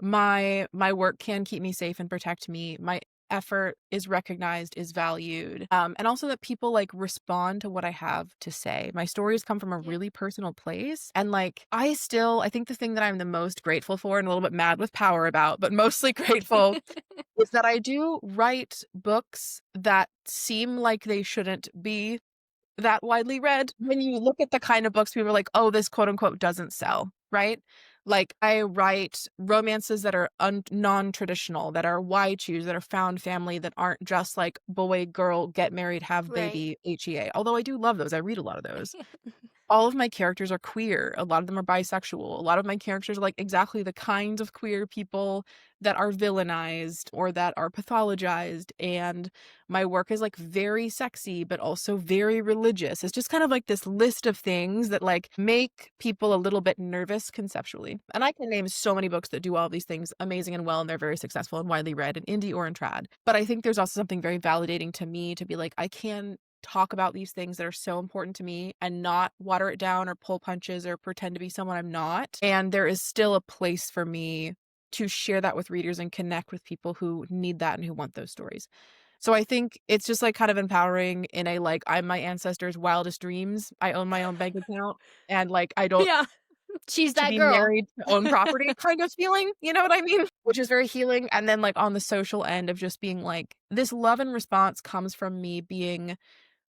my work can keep me safe and protect me. My effort is recognized, is valued. And also that people like respond to what I have to say. My stories come from a Yeah. really personal place. And like I think the thing that I'm the most grateful for, and a little bit mad with power about, but mostly grateful, is that I do write books that seem like they shouldn't be that widely read. When you look at the kind of books people are like, oh, this quote unquote doesn't sell, right? Like I write romances that are non-traditional, that are why choose, that are found family, that aren't just like boy, girl, get married, have Right. baby, HEA. Although I do love those. I read a lot of those. All of my characters are queer. A lot of them are bisexual. A lot of my characters are like exactly the kinds of queer people that are villainized or that are pathologized. And my work is like very sexy, but also very religious. It's just kind of like this list of things that like make people a little bit nervous conceptually. And I can name so many books that do all of these things amazing and well, and they're very successful and widely read in indie or in trad. But I think there's also something very validating to me to be like, I can talk about these things that are so important to me and not water it down or pull punches or pretend to be someone I'm not. And there is still a place for me to share that with readers and connect with people who need that and who want those stories. So I think it's just, like, kind of empowering in a, like, I'm my ancestors' wildest dreams. I own my own bank account, and, like, I don't Yeah. She's to that be girl. married to own property kind of feeling, you know what I mean? Which is very healing, and then, like, on the social end of just being like, this love and response comes from me being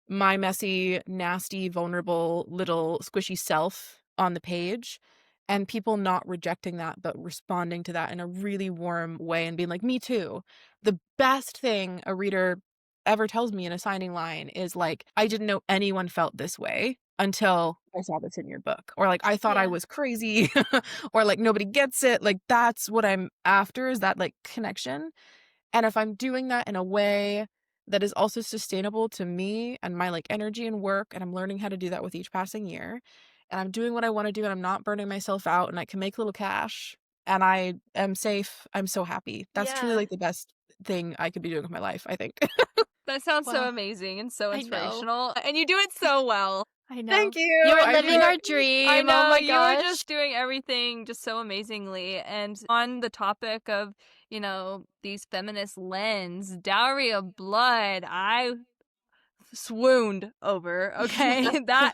my messy, nasty, vulnerable, little squishy self on the page, and people not rejecting that, but responding to that in a really warm way and being like, "Me too." The best thing a reader ever tells me in a signing line is like, "I didn't know anyone felt this way until I saw this in your book," or like, "I thought I Yeah. was crazy," or like, "Nobody gets it." Like, that's what I'm after, is that, like, connection. And if I'm doing that in a way that is also sustainable to me and my, like, energy and work, and I'm learning how to do that with each passing year, and I'm doing what I wanna do, and I'm not burning myself out, and I can make a little cash, and I am safe, I'm so happy. That's truly, Yeah. like, the best thing I could be doing with my life, I think. That sounds so Wow. amazing and so I know. inspirational, and you do it so well. I Thank know. you, You're I living our I dream. Oh know, my you were gosh. just doing everything just so amazingly, and on the topic of, these feminist lens, Dowry of Blood, I swooned over, okay? That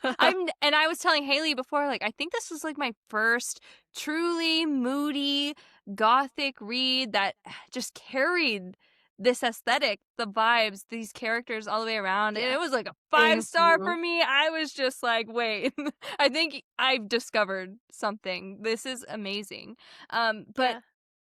and I was telling Haley before, like, I think this was like my first truly moody gothic read that just carried this aesthetic, the vibes, these characters all the way around. And Yeah. it was like a Thank 5-star for you. me. I was just like, wait, I think I've discovered something. This is amazing. But Yeah.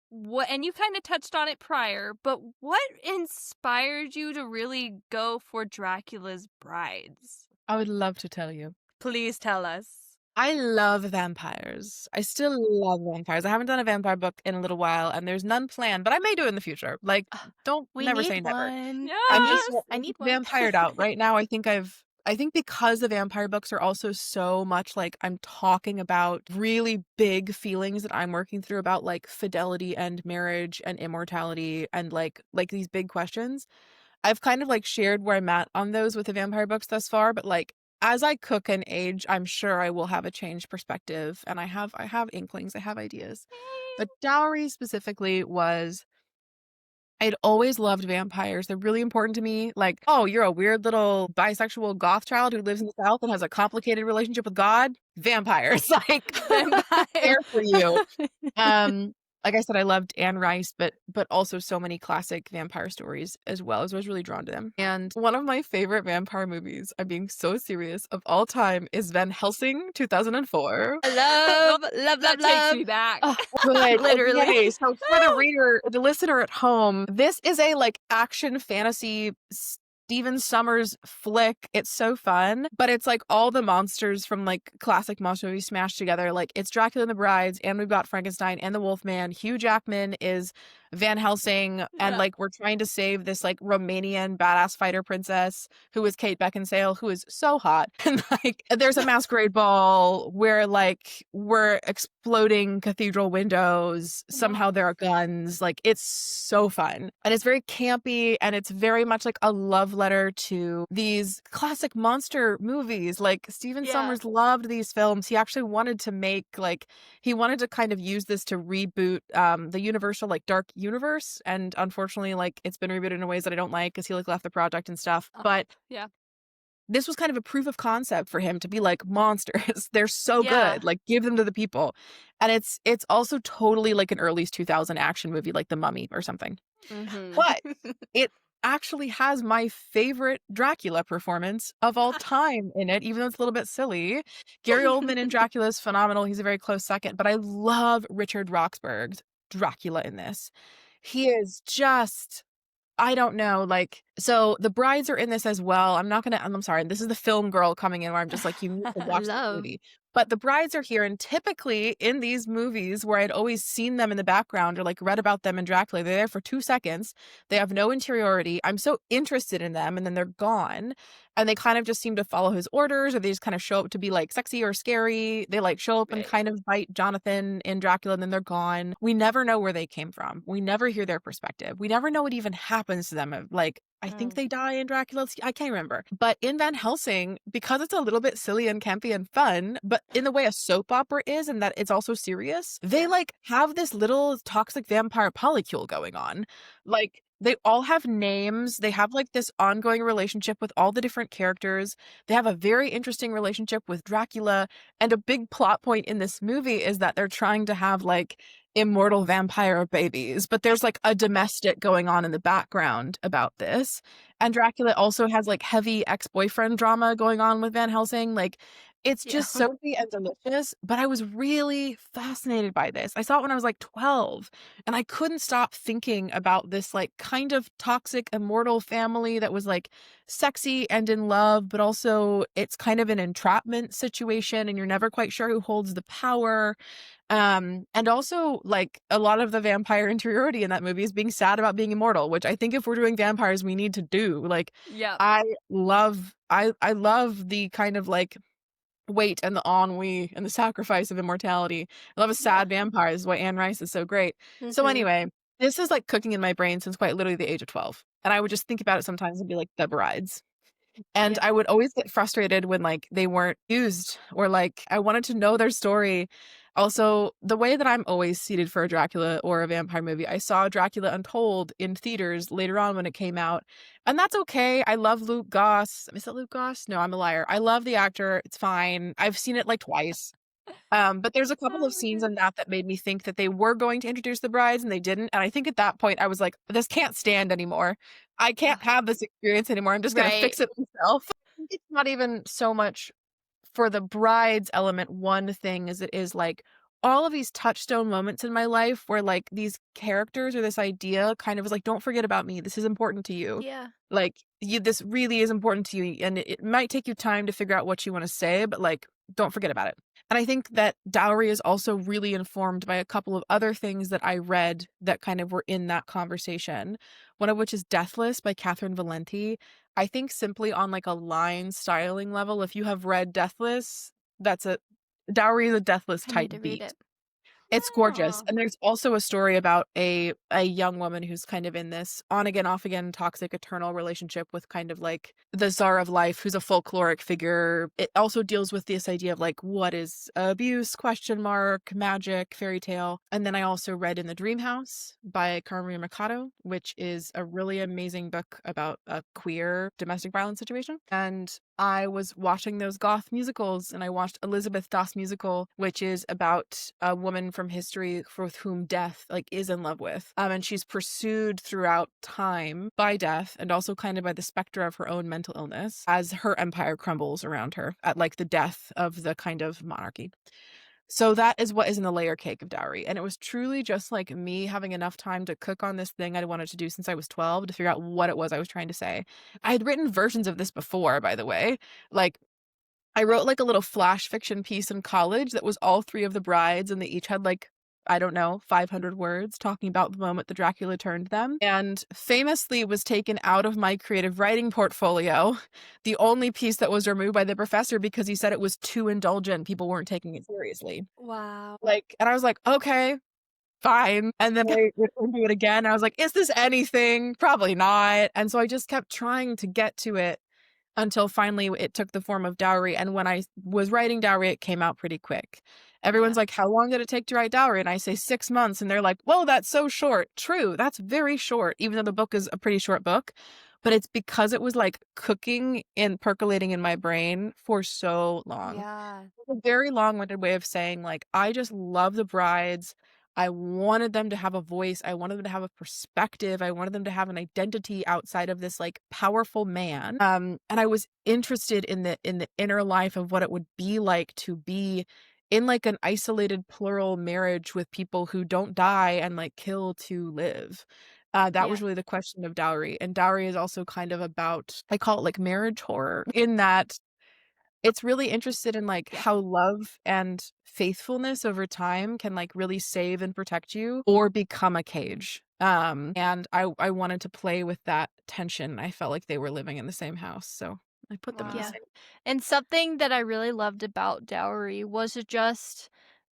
what, and you kind of touched on it prior, but what inspired you to really go for Dracula's Brides? I would love to tell you. Please tell us. I love vampires. I still love vampires. I haven't done a vampire book in a little while, and there's none planned, but I may do it in the future. Like, Ugh, don't we never need say never. one. Yes. I I'm need just one. vampired out. Right now, I think because the vampire books are also so much like I'm talking about really big feelings that I'm working through about like fidelity and marriage and immortality and like these big questions. I've kind of like shared where I'm at on those with the vampire books thus far, but like as I cook and age, I'm sure I will have a changed perspective, and I have inklings, I have ideas. But Dowry specifically was, I'd always loved vampires. They're really important to me. Like, oh, you're a weird little bisexual goth child who lives in the South and has a complicated relationship with God? Vampires. Like, Vampire. there for you. Um, like I said, I loved Anne Rice, but also so many classic vampire stories as well. As I was really drawn to them. And one of my favorite vampire movies, I'm being so serious, of all time is Van Helsing 2004. Love, love, That love, takes love. me back. Oh, Good. literally. Okay, so for the reader, the listener at home, this is a like action fantasy Stephen Summers flick. It's so fun, but it's like all the monsters from like classic monster movies smashed together. Like it's Dracula and the Brides, and we've got Frankenstein and the Wolfman. Hugh Jackman is Van Helsing, and Yeah. like we're trying to save this like Romanian badass fighter princess who is Kate Beckinsale, who is so hot. And like there's a masquerade ball where like we're exploding cathedral windows. Somehow there are guns. Like it's so fun. And it's very campy, and it's very much like a love letter to these classic monster movies. Like Stephen Yeah. Summers loved these films. He actually wanted to make like he wanted to kind of use this to reboot the Universal like dark universe, and unfortunately like it's been rebooted in ways that I don't like because he like left the project and stuff. But yeah. this was kind of a proof of concept for him to be like, monsters, they're so Yeah. good, like give them to the people. And it's also totally like an early 2000 action movie like The Mummy or something. Mhm. But it actually has my favorite Dracula performance of all time in it, even though it's a little bit silly. Gary Oldman in Dracula is phenomenal. He's a very close second, but I love Richard Roxburgh's Dracula in this. He is just, I don't know, like, so the brides are in this as well. I'm sorry, this is the film girl coming in where I'm just like, you need to watch this Love. movie. But the brides are here, and typically in these movies where I'd always seen them in the background or like read about them in Dracula, they're there for 2 seconds. They have no interiority. I'm so interested in them, and then they're gone. And they kind of just seem to follow his orders, or they just kind of show up to be like sexy or scary. They like show up and Right. kind of bite Jonathan in Dracula, and then they're gone. We never know where they came from. We never hear their perspective. We never know what even happens to them. Like, I think they die in Dracula. I can't remember. But in Van Helsing, because it's a little bit silly and campy and fun, but in the way a soap opera is, and that it's also serious, they like have this little toxic vampire polycule going on. Like, They all have names. They have like this ongoing relationship with all the different characters. They have a very interesting relationship with Dracula. And a big plot point in this movie is that they're trying to have like immortal vampire babies, but there's like a domestic going on in the background about this. And Dracula also has like heavy ex-boyfriend drama going on with Van Helsing. Like it's Yeah. just soapy and delicious, but I was really fascinated by this. I saw it when I was like 12, and I couldn't stop thinking about this like kind of toxic immortal family that was like sexy and in love, but also it's kind of an entrapment situation and you're never quite sure who holds the power. And also like a lot of the vampire interiority in that movie is being sad about being immortal, which I think if we're doing vampires, we need to do. Like Yep. I love the kind of like weight and the ennui and the sacrifice of immortality. I love a Yeah. sad vampire. This is why Anne Rice is so great. So Mhm. anyway, this is like cooking in my brain since quite literally the age of 12. And I would just think about it sometimes and be like, the brides. And Yep. I would always get frustrated when like they weren't used or like I wanted to know their story. Also, the way that I'm always seated for a Dracula or a vampire movie, I saw Dracula Untold in theaters later on when it came out. And that's okay. I love Luke Goss. Is it Luke Goss? No, I'm a liar. I love the actor. It's fine. I've seen it like twice. But there's a couple Oh of my scenes god. in that that made me think that they were going to introduce the brides and they didn't. And I think at that point I was like, this can't stand anymore. I can't have this experience anymore. I'm just gonna Right. fix it myself. It's not even so much for the bride's element one thing as it is like all of these touchstone moments in my life where like these characters or this idea kind of was like, don't forget about me. This is important to you. Yeah. Like you, this really is important to you. And it might take you time to figure out what you want to say, but like, don't forget about it. And I think that Dowry is also really informed by a couple of other things that I read that kind of were in that conversation. One of which is Deathless by Catherine Valenti. I think simply on like a line styling level, if you have read Deathless, that's a Dowry is a Deathless I type need to read beat. it. It's gorgeous. Oh. And there's also a story about a young woman who's kind of in this on again, off again, toxic, eternal relationship with kind of like the czar of life, who's a folkloric figure. It also deals with this idea of like what is abuse, question mark, magic, fairy tale. And then I also read In the Dream House by Carmen Mercado, which is a really amazing book about a queer domestic violence situation. And I was watching those goth musicals and I watched Elizabeth Das musical, which is about a woman from history with whom death like is in love with. And she's pursued throughout time by death and also kind of by the specter of her own mental illness as her empire crumbles around her at like the death of the kind of monarchy. So that is what is in the layer cake of Dowry. And it was truly just like me having enough time to cook on this thing I wanted to do since I was 12 to figure out what it was I was trying to say. I had written versions of this before, by the way. Like I wrote like a little flash fiction piece in college that was all three of the brides, and they each had like, I don't know, 500 words talking about the moment the Dracula turned them. And famously was taken out of my creative writing portfolio, the only piece that was removed by the professor because he said it was too indulgent. People weren't taking it seriously. Wow. Like, and I was like, okay, fine. And then I returned to it again. I was like, is this anything? Probably not. And so I just kept trying to get to it until finally it took the form of Dowry. And when I was writing Dowry, it came out pretty quick. Everyone's Yeah. like, how long did it take to write Dowry? And I say 6 months. And they're like, whoa, that's so short. True, that's very short, even though the book is a pretty short book. But it's because it was like cooking and percolating in my brain for so long. Yeah. A very long-winded way of saying, like, I just love the brides. I wanted them to have a voice. I wanted them to have a perspective. I wanted them to have an identity outside of this like powerful man. And I was interested in the inner life of what it would be like to be in like an isolated plural marriage with people who don't die and like kill to live. That Yeah. was really the question of Dowry. And Dowry is also kind of about, I call it like marriage horror, in that it's really interested in like Yeah. how love and faithfulness over time can like really save and protect you or become a cage. And I wanted to play with that tension. I felt like they were living in the same house, so I put them in the Yeah. Wow. same. And something that I really loved about Dowry was just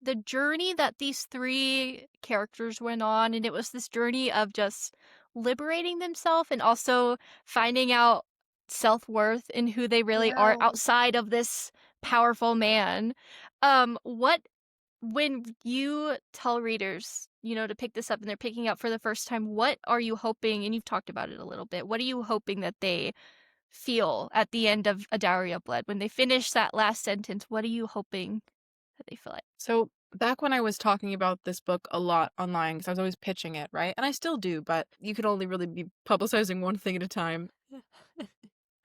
the journey that these three characters went on. And it was this journey of just liberating themselves and also finding out self worth and who they really are Yeah. outside of this powerful man. What when you tell readers to pick this up and they're picking up for the first time, what are you hoping, and you've talked about it a little bit, what are you hoping that they feel at the end of A Dowry of Blood? When they finish that last sentence, what are you hoping that they feel like? So back when I was talking about this book a lot online, because I was always pitching it, right? And I still do, but you could only really be publicizing one thing at a time.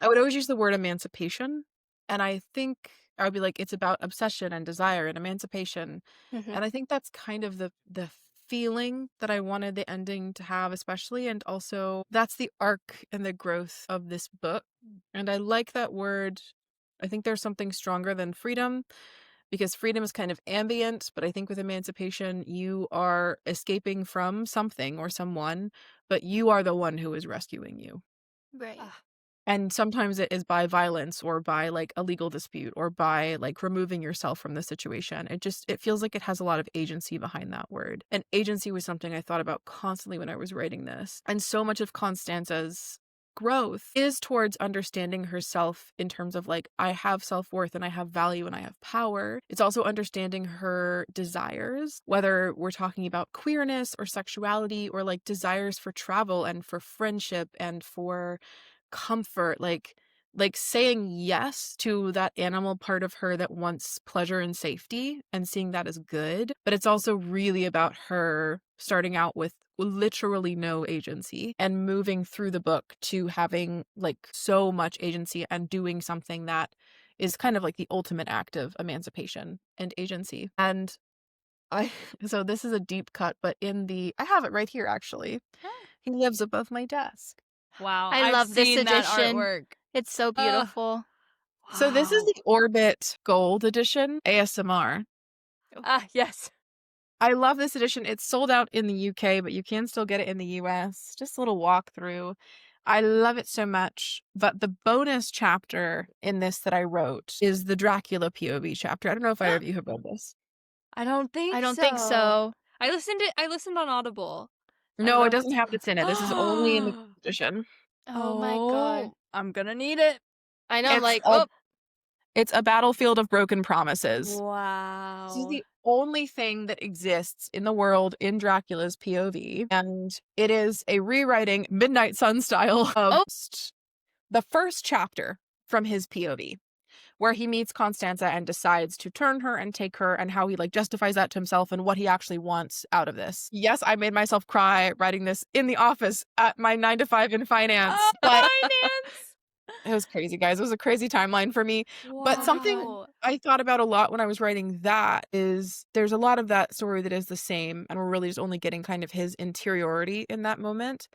I would always use the word emancipation. And I think I would be like, it's about obsession and desire and emancipation. Mhm. And I think that's kind of the feeling that I wanted the ending to have, especially. And also that's the arc and the growth of this book. And I like that word. I think there's something stronger than freedom, because freedom is kind of ambient, but I think with emancipation, you are escaping from something or someone, but you are the one who is rescuing you. Right. Ah, And sometimes it is by violence or by like a legal dispute or by like removing yourself from the situation. It feels like it has a lot of agency behind that word. And agency was something I thought about constantly when I was writing this. And so much of Constanza's growth is towards understanding herself in terms of like, I have self-worth and I have value and I have power. It's also understanding her desires, whether we're talking about queerness or sexuality or like desires for travel and for friendship and for comfort, like saying yes to that animal part of her that wants pleasure and safety and seeing that as good. But it's also really about her starting out with literally no agency and moving through the book to having like so much agency and doing something that is kind of like the ultimate act of emancipation and agency. And I so this is a deep cut, but I have it right here actually. He lives above my desk. wow, I I've love this seen that edition. artwork. It's so Uh, beautiful. So this is wow. the Orbit Gold edition ASMR. Ah, yes. I love this edition. It's sold out in the UK, but you can still get it in the US. Just a little walkthrough. I love it so much. But the bonus chapter in this that I wrote is the Dracula POV chapter. I don't know if either of you have read this. I don't I think don't think so. so. I listened on Audible. I don't No, it know if doesn't it's have this in it. This is only in the edition. Oh my god. Oh, I'm gonna need it. I know, I'm It's like, a oh, it's a battlefield of broken promises. This is Wow. the only thing that exists in the world in Dracula's POV, and it is a rewriting Midnight Sun style of oh, the first chapter from his POV, where he meets Constanza and decides to turn her and take her, and how he like justifies that to himself and what he actually wants out of this. Yes, I made myself cry writing this in the office at my 9 to 5 in finance, Oh, but finance. it was crazy, guys. It was a crazy timeline for me. But something Wow. I thought about a lot when I was writing that is there's a lot of that story that is the same, and we're really just only getting kind of his interiority in that moment.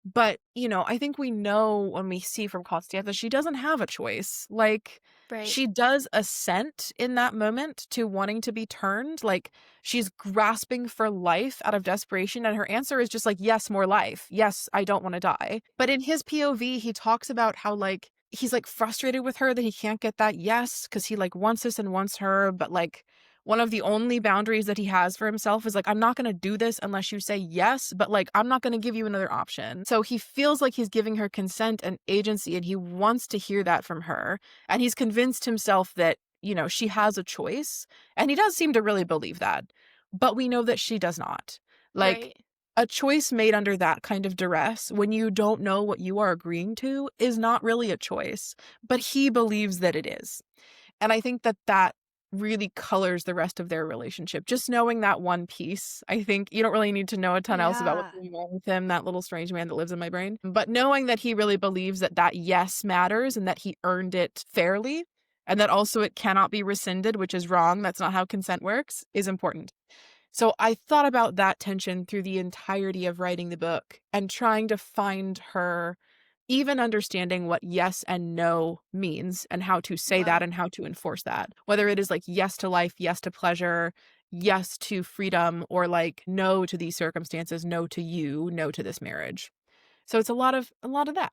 But, I think we know when we see from Constanza, she doesn't have a choice. Like, right, she does assent in that moment to wanting to be turned. Like, she's grasping for life out of desperation. And her answer is just like, yes, more life. Yes, I don't want to die. But in his POV, he talks about how, like, he's like frustrated with her that he can't get that yes because he like wants this and wants her. But like, one of the only boundaries that he has for himself is like, I'm not going to do this unless you say yes, but like, I'm not going to give you another option. So he feels like he's giving her consent and agency, and he wants to hear that from her. And he's convinced himself that, she has a choice. And he does seem to really believe that. But we know that she does not. Like, right, a choice made under that kind of duress, when you don't know what you are agreeing to, is not really a choice. But he believes that it is. And I think that really colors the rest of their relationship. Just knowing that one piece, I think you don't really need to know a ton else about what's Yeah. going on with him, that little strange man that lives in my brain. But knowing that he really believes that yes matters and that he earned it fairly, and that also it cannot be rescinded, which is wrong. That's not how consent works, is important. So I thought about that tension through the entirety of writing the book and trying to find her, even understanding what yes and no means and how to say that wow, and how to enforce that. Whether it is like yes to life, yes to pleasure, yes to freedom, or like no to these circumstances, no to you, no to this marriage. So it's a lot of that.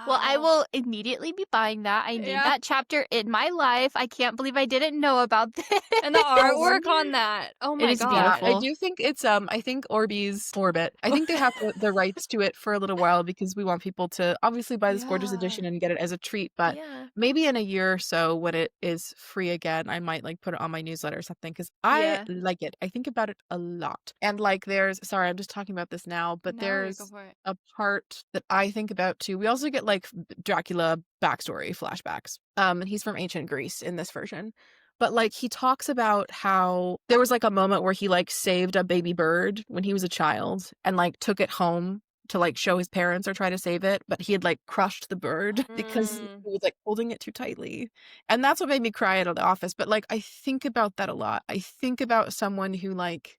Well, I Wow. will immediately be buying that. I need Yeah. that chapter in my life. I can't believe I didn't know about this. And the artwork on that. Oh It my is Yeah, god. I beautiful. do think it's I think Orbit. I think they have the rights to it for a little while because we want people to obviously buy this gorgeous Yeah. edition and get it as a treat, but Yeah. maybe in a year or so when it is free again, I might like put it on my newsletter or something because I Yeah. like it. I think about it a lot. And like there's sorry, I'm just talking about this now, but No, you go there's for it. a part that I think about too. We also get like Dracula backstory flashbacks. And he's from ancient Greece in this version. But like he talks about how there was like a moment where he like saved a baby bird when he was a child and like took it home to like show his parents or try to save it, but he had like crushed the bird because he Mm. was like holding it too tightly. And that's what made me cry at the office. But like I think about that a lot. I think about someone who like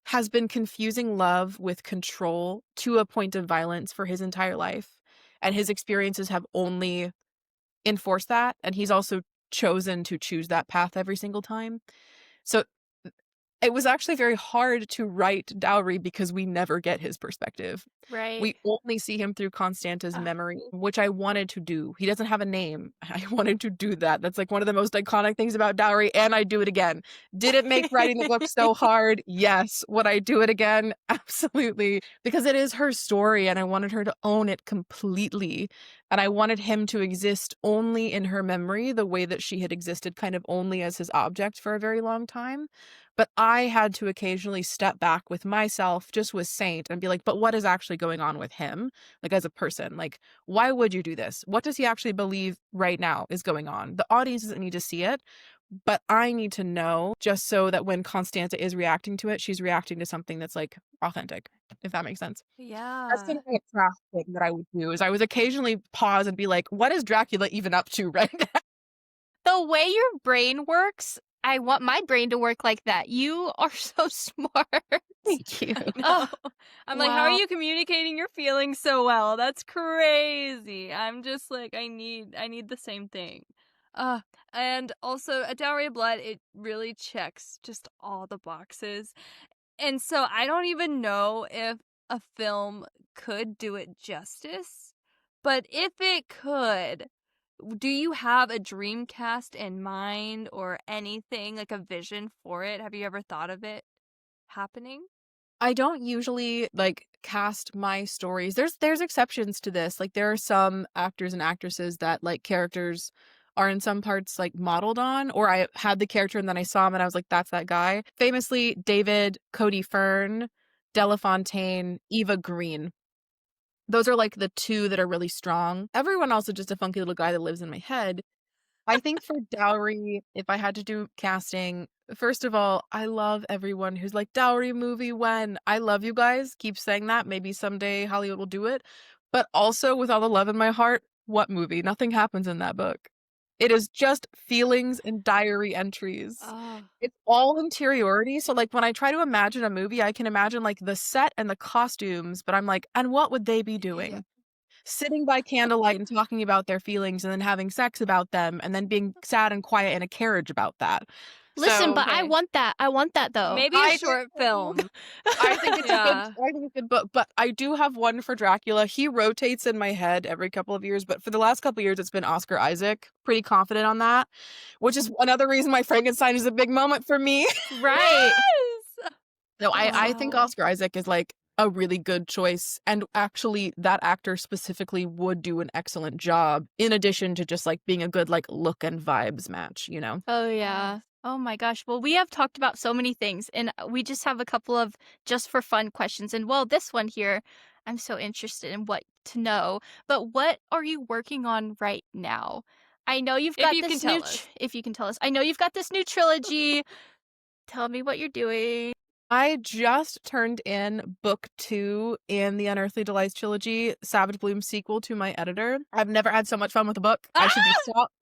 has been confusing love with control to a point of violence for his entire life. And his experiences have only enforced that. And he's also chosen to choose that path every single time. So it was actually very hard to write Dowry because we never get his perspective. Right. We only see him through Constanta's Ugh. memory, which I wanted to do. He doesn't have a name. I wanted to do that. That's like one of the most iconic things about Dowry, and I do it again. Did it make writing the book so hard? Yes. Would I do it again? Absolutely. Because it is her story, and I wanted her to own it completely. And I wanted him to exist only in her memory, the way that she had existed kind of only as his object for a very long time. But I had to occasionally step back with myself, just with Saint, and be like, but what is actually going on with him? Like, as a person, like, why would you do this? What does he actually believe right now is going on? The audience doesn't need to see it, but I need to know just so that when Constanta is reacting to it, she's reacting to something that's like authentic, if that makes sense. That's Yeah. kind of like a craft thing that I would do is I would occasionally pause and be like, what is Dracula even up to right now? The way your brain works, I want my brain to work like that. You are so smart. Thank you. I know. Oh, I'm like, how are wow. you communicating your feelings so well? That's crazy. I'm just like, I need the same thing. Uh, and also a Dowry of Blood, it really checks just all the boxes. And so I don't even know if a film could do it justice. But if it could, do you have a dream cast in mind or anything, like a vision for it? Have you ever thought of it happening? I don't usually like cast my stories. There's exceptions to this. Like there are some actors and actresses that like characters are in some parts like modeled on, or I had the character and then I saw him and I was like, that's that guy. Famously, David, Cody Fern, Delafontaine, Eva Green. Those are like the two that are really strong. Everyone else is just a funky little guy that lives in my head. I think for Dowry, if I had to do casting, first of all, I love everyone who's like, Dowry movie when? I love you guys. Keep saying that. Maybe someday Hollywood will do it. But also, with all the love in my heart, what movie? Nothing happens in that book. It is just feelings and diary entries. Oh, It's all interiority. So, like, when I try to imagine a movie, I can imagine like the set and the costumes, but I'm like, and what would they be yeah. doing? Sitting by candlelight and talking about their feelings and then having sex about them and then being sad and quiet in a carriage about that. Listen, So but I Okay. want that. I want that though. Maybe a I short do. film. I think it's a good Yeah. I think it's a good book, but I do have one for Dracula. He rotates in my head every couple of years, but for the last couple of years it's been Oscar Isaac. Pretty confident on that, which is another reason why Frankenstein is a big moment for me. Right. Yes! No, I think Wow. Oscar Isaac is like a really good choice. And actually that actor specifically would do an excellent job in addition to just like being a good like look and vibes match, you know? Oh, Yes. yeah. Oh my gosh. Well, we have talked about so many things, and we just have a couple of just for fun questions. And well, this one here, I'm so interested in what to know. But what are you working on right now? I know you've If got you can this new, tell us. if you can tell us, I know you've got this new trilogy. Tell me what you're doing. I just turned in book 2 in the Unearthly Delights trilogy, Savage Bloom's sequel to my editor. I've never had so much fun with a book. I should just stop.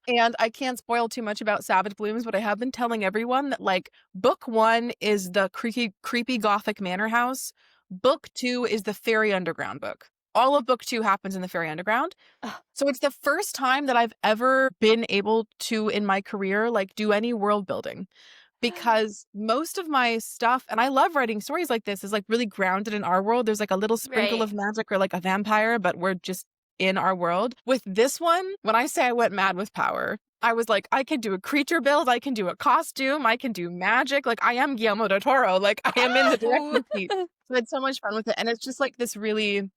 And I can't spoil too much about Savage Blooms, but I have been telling everyone that like book 1 is the creepy Gothic manor house. Book 2 is the Fairy Underground book. All of book 2 happens in the Fairy Underground. Ugh. So it's the first time that I've ever been able to in my career like do any world building because most of my stuff, and I love writing stories like this, is like really grounded in our world. There's like a little sprinkle Right. of magic or like a vampire, but we're just in our world. With this one, when I say I went mad with power, I was like, I can do a creature build, I can do a costume, I can do magic. Like, I am Guillermo del Toro. Like, I am in the director's seat. So I had so much fun with it. And it's just like this really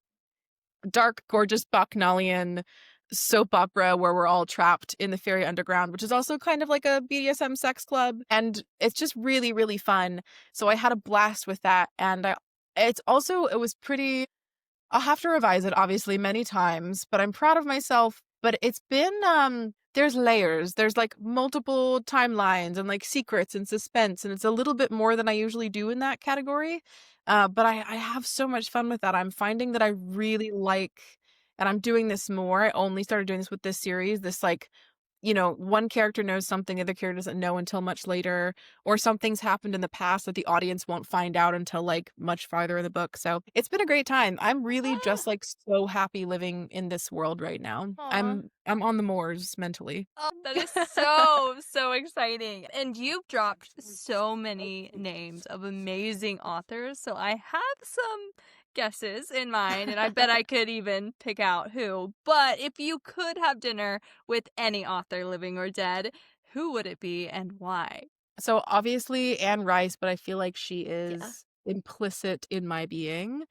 dark, gorgeous Bacchanalian soap opera where we're all trapped in the fairy underground, which is also kind of like a BDSM sex club. And it's just really, really fun. So I had a blast with that. And it was pretty, I'll have to revise it obviously many times, but I'm proud of myself. But it's been there's layers. There's like multiple timelines and like secrets and suspense, and it's a little bit more than I usually do in that category. But I have so much fun with that. I'm finding that I really like, and I'm doing this more. I only started doing this with this series. This like, one character knows something the other character doesn't know until much later, or something's happened in the past that the audience won't find out until like much farther in the book. So it's been a great time. I'm really just like so happy living in this world right now. Aw. I'm on the moors mentally. Oh, that is so, so exciting. And you've dropped so many names of amazing authors. So I have some guesses in mind, and I bet I could even pick out who. But if you could have dinner with any author, living or dead, who would it be and why? So obviously Anne Rice, but I feel like she Yeah. is implicit in my being.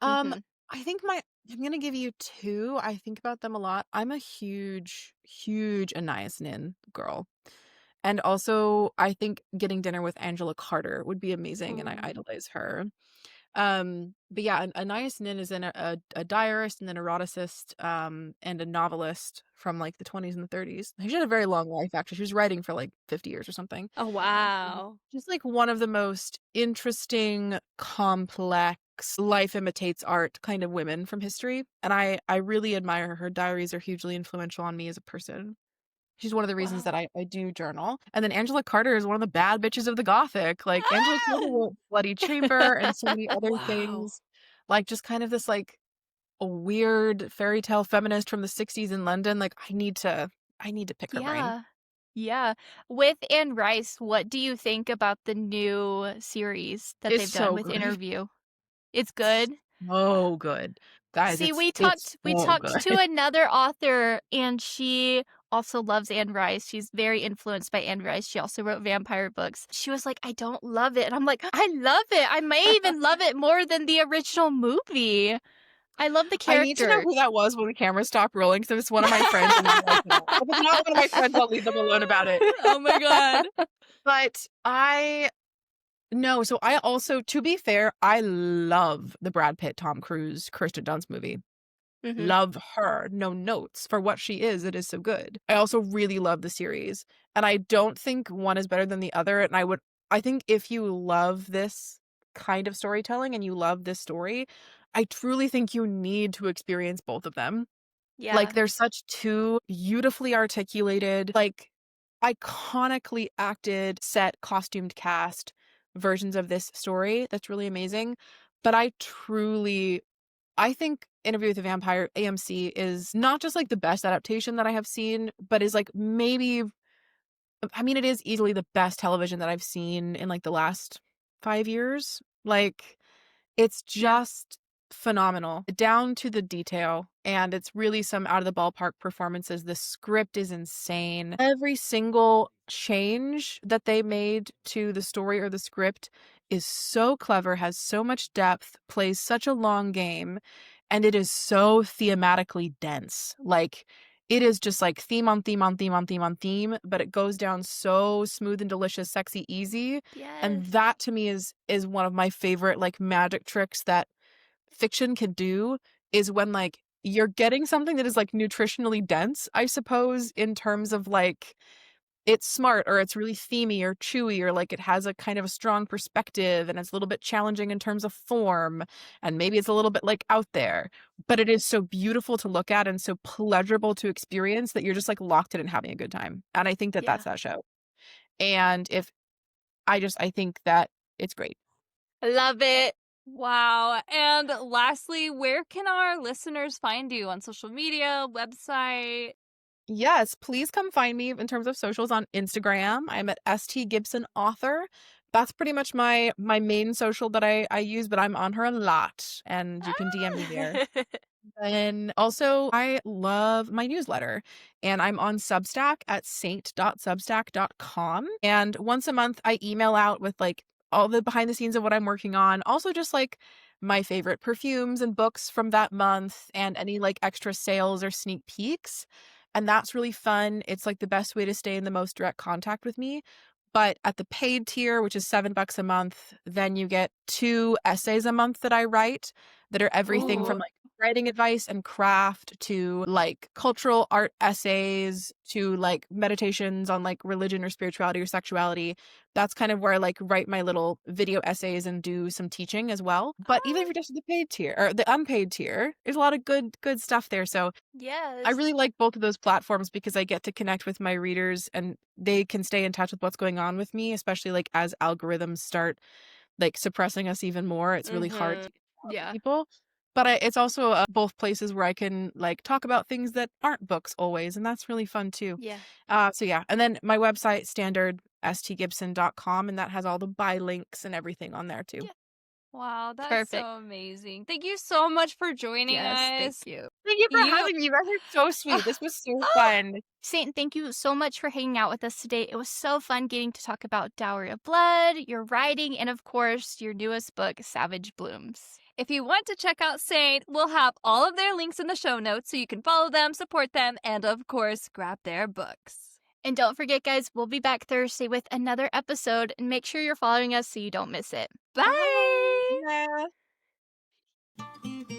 Um, Mhm. I think I'm gonna give you two. I think about them a lot. I'm a huge, huge Anais Nin girl. And also I think getting dinner with Angela Carter would be amazing, and I Ooh. idolize her. But yeah, Anais Nin is a diarist and an eroticist, and a novelist from like the 20s and the 30s. She had a very long life, actually. She was writing for like 50 years or something. Oh, wow. She's like one of the most interesting, complex, life imitates art kind of women from history. And I really admire her. Her diaries are hugely influential on me as a person. She's one of the reasons Wow. that I do journal. And then Angela Carter is one of the bad bitches of the Gothic. Like Angela Carter Ah! wrote Bloody Chamber and so many other Wow. things. Like just kind of this like a weird fairy tale feminist from the 60s in London. Like I need to pick her brain. Yeah. Yeah. With Anne Rice, what do you think about the new series that It's they've done so with good. Interview? It's good? So good. Guys, See, it's we so talked to good. another author, and she also loves Anne Rice. She's very influenced by Anne Rice. She also wrote vampire books. She was like, "I don't love it." And I'm like, "I love it. I may even love it more than the original movie. I love the I need to know characters." who that was when the camera stopped rolling because it's one of my friends and I'm like, no. If it's not one of my friends, I'll leave them alone about it. Oh my god. But no, so I also, to be fair, I love the Brad Pitt, Tom Cruise, Kirsten Dunst movie. Mhm. Love her. No notes. For what she is, it is so good. I also really love the series. And I don't think one is better than the other. And I think if you love this kind of storytelling and you love this story, I truly think you need to experience both of them. Like, Yeah. they're such two beautifully articulated, like, iconically acted, set, costumed cast versions of this story that's really amazing. But I think Interview with the Vampire AMC is not just like the best adaptation that I have seen, but is like maybe, I mean, it is easily the best television that I've seen in like the last 5 years. Like, it's Yeah. just phenomenal, down to the detail, and it's really some out of the ballpark performances. The script is insane. Every single change that they made to the story or the script is so clever, has so much depth, plays such a long game, and it is so thematically dense. Like, it is just like theme on theme on theme on theme on theme, but it goes down so smooth and delicious, sexy, easy. And Yes. that to me is one of my favorite like magic tricks that fiction can do, is when like you're getting something that is like nutritionally dense, I suppose, in terms of like it's smart or it's really themey or chewy or like it has a kind of a strong perspective and it's a little bit challenging in terms of form and maybe it's a little bit like out there, but it is so beautiful to look at and so pleasurable to experience that you're just like locked in and having a good time. And I think that Yeah. that's that show. And if I think that it's great. I love it. Wow. And lastly, where can our listeners find you on social media, website? Yes, please come find me in terms of socials on Instagram. I'm at ST Gibson Author. That's pretty much my main social that I use, but I'm on her a lot and you can DM me there. Ah! And also, I love my newsletter, and I'm on Substack at saint.substack.com. And once a month, I email out with like all the behind the scenes of what I'm working on. Also, just like my favorite perfumes and books from that month, and any like extra sales or sneak peeks. And that's really fun. It's like the best way to stay in the most direct contact with me. But at the paid tier, which is $7 a month, then you get 2 essays a month that I write that are everything Ooh. from like writing advice and craft to like cultural art essays to like meditations on like religion or spirituality or sexuality. That's kind of where I like write my little video essays and do some teaching as well. But even if Oh, you're just the paid tier or the unpaid tier, there's a lot of good stuff there. So I Yes. really like both of those platforms because I get to connect with my readers and they can stay in touch with what's going on with me, especially like as algorithms start like suppressing us even more. It's really hard mm-hmm. to get out to Yeah. people. But it's also both places where I can like talk about things that aren't books always, and that's really fun too. Yeah. So yeah, and then my website standard stgibson.com, and that has all the buy links and everything on there too. Yeah. Wow, that's so Perfect. amazing. Thank you so much for joining Yes, thank us. you. Thank you for You having me. You guys are so sweet. Ah, This was so ah. fun. Saint, thank you so much for hanging out with us today. It was so fun getting to talk about Dowry of Blood, your writing, and of course, your newest book, Savage Blooms. If you want to check out Saint, we'll have all of their links in the show notes so you can follow them, support them, and of course, grab their books. And don't forget, guys, we'll be back Thursday with another episode, and make sure you're following us so you don't miss it. Bye! Bye.